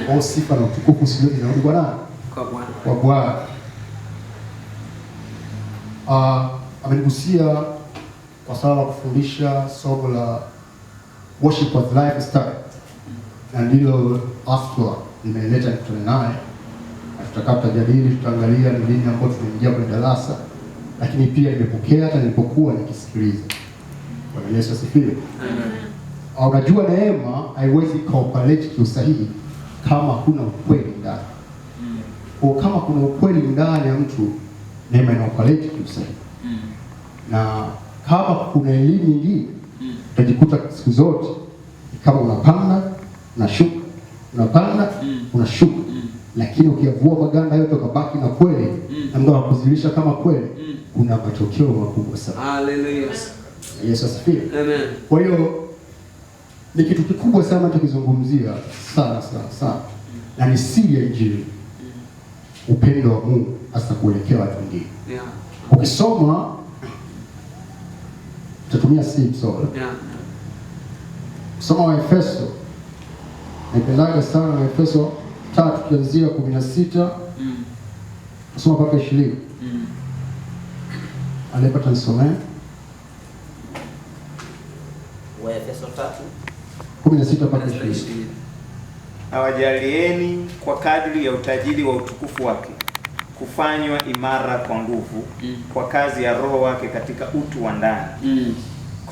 Amen. Sifa na utukufu sio zinarudi kwa nani? Kwa Bwana. Amenigusia kwa sababu kufundisha somo la worship as lifestyle. Na ndilo aswa nimeleta nikutane naye. Tutakapojadili, tutaangalia ni nini ambacho tunaingia kwenye darasa, lakini pia nimepokea hata nilipokuwa nikisikiliza. Bwana Yesu asifiwe. Amen. Unajua neema haiwezi cooperate kiusahihi kama kuna ukweli ndani. Kwa kama kuna ukweli ndani ya mtu, neema inaoperate kiusahihi. Na kama kuna elimu nyingine, utajikuta siku zote kama unapanda unashuka, unapanda unashuka. Lakini ukiyavua maganda yote ukabaki na kweli, na Mungu anakuzilisha kama kweli, kuna matokeo makubwa sana. Hallelujah. Yesu asifiwe. Amen. Kwa hiyo ni kitu kikubwa sana tukizungumzia sana. Na ni siri ya Injili. Upendo wa Mungu hasa kuelekea watu wengine. Yeah. Ukisoma tutatumia somo. Yeah. Soma Waefeso. Napendaga sana Waefeso 3 kuanzia 16. Soma mpaka 20. Alepata nisomee. Waefeso 3:16 mpaka 20. Awajalieni kwa kadri ya utajiri wa utukufu wake kufanywa imara kwa nguvu kwa kazi ya Roho wake katika utu wa ndani.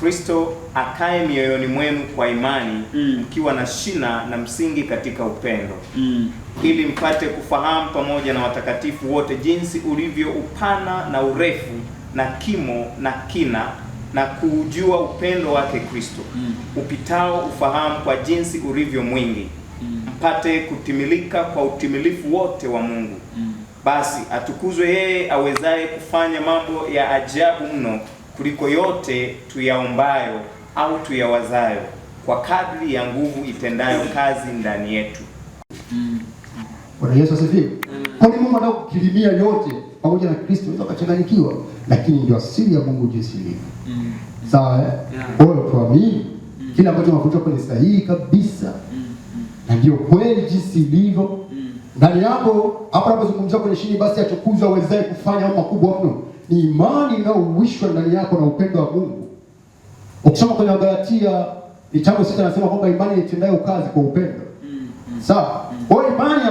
Kristo akae mioyoni mwenu kwa imani, mkiwa na shina na msingi katika upendo, ili mpate kufahamu pamoja na watakatifu wote jinsi ulivyo upana na urefu na kimo na kina, na kuujua upendo wake Kristo upitao ufahamu kwa jinsi ulivyo mwingi, mpate kutimilika kwa utimilifu wote wa Mungu. Basi atukuzwe yeye awezaye kufanya mambo ya ajabu mno kuliko yote tuyaombayo au tuyawazayo, kwa kadri ya nguvu itendayo kazi ndani yetu. Bwana Yesu asifiwe. Kwa nini Mungu anataka kukirimia yote pamoja na Kristo? Unaweza kuchanganyikiwa, lakini ndio asili ya Mungu jinsi ilivyo. Sawa eh? Kwa hiyo tuamini kila ambacho tunafundishwa kwenye sahihi kabisa. Na ndio kweli jinsi ilivyo. Ndani yako hapo tunapozungumzia kwenye shini, basi atukuzwe awezaye kufanya mambo makubwa mno. Ni imani inayouishwa ndani yako na upendo wa Mungu. Ukisoma kwenye Galatia 5:6 anasema kwamba imani itendayo kazi kwa upendo. Sawa? Kwa hiyo imani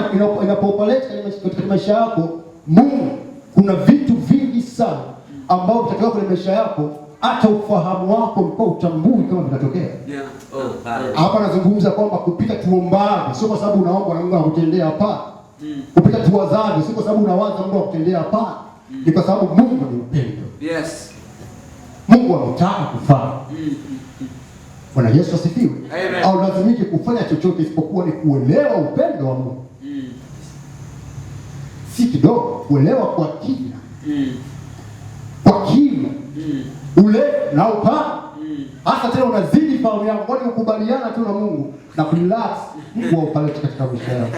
inapopaleta katika maisha yako, Mungu, kuna vitu vingi sana ambavyo vitatokea kwenye maisha yako, hata ufahamu wako ulikuwa utambui kama vinatokea. Yeah. Hapa nazungumza kwamba kupita tuombaje, sio kwa sababu unaomba na Mungu anakutendea, hapana. Kupita tuwazaje, sio kwa sababu unawaza Mungu anakutendea, hapana. Ni kwa sababu Mungu ni upendo. Yes. Mungu anataka kufanya. Bwana Yesu asifiwe. Au lazimike kufanya chochote isipokuwa ni kuelewa upendo wa Mungu. Si kidogo, kuelewa kwa kina. Kwa kina. Ule na upana. Hata tena unazidi fahamu yako, kwani ukubaliana tu na Mungu na kurelax, Mungu upalete katika maisha yako.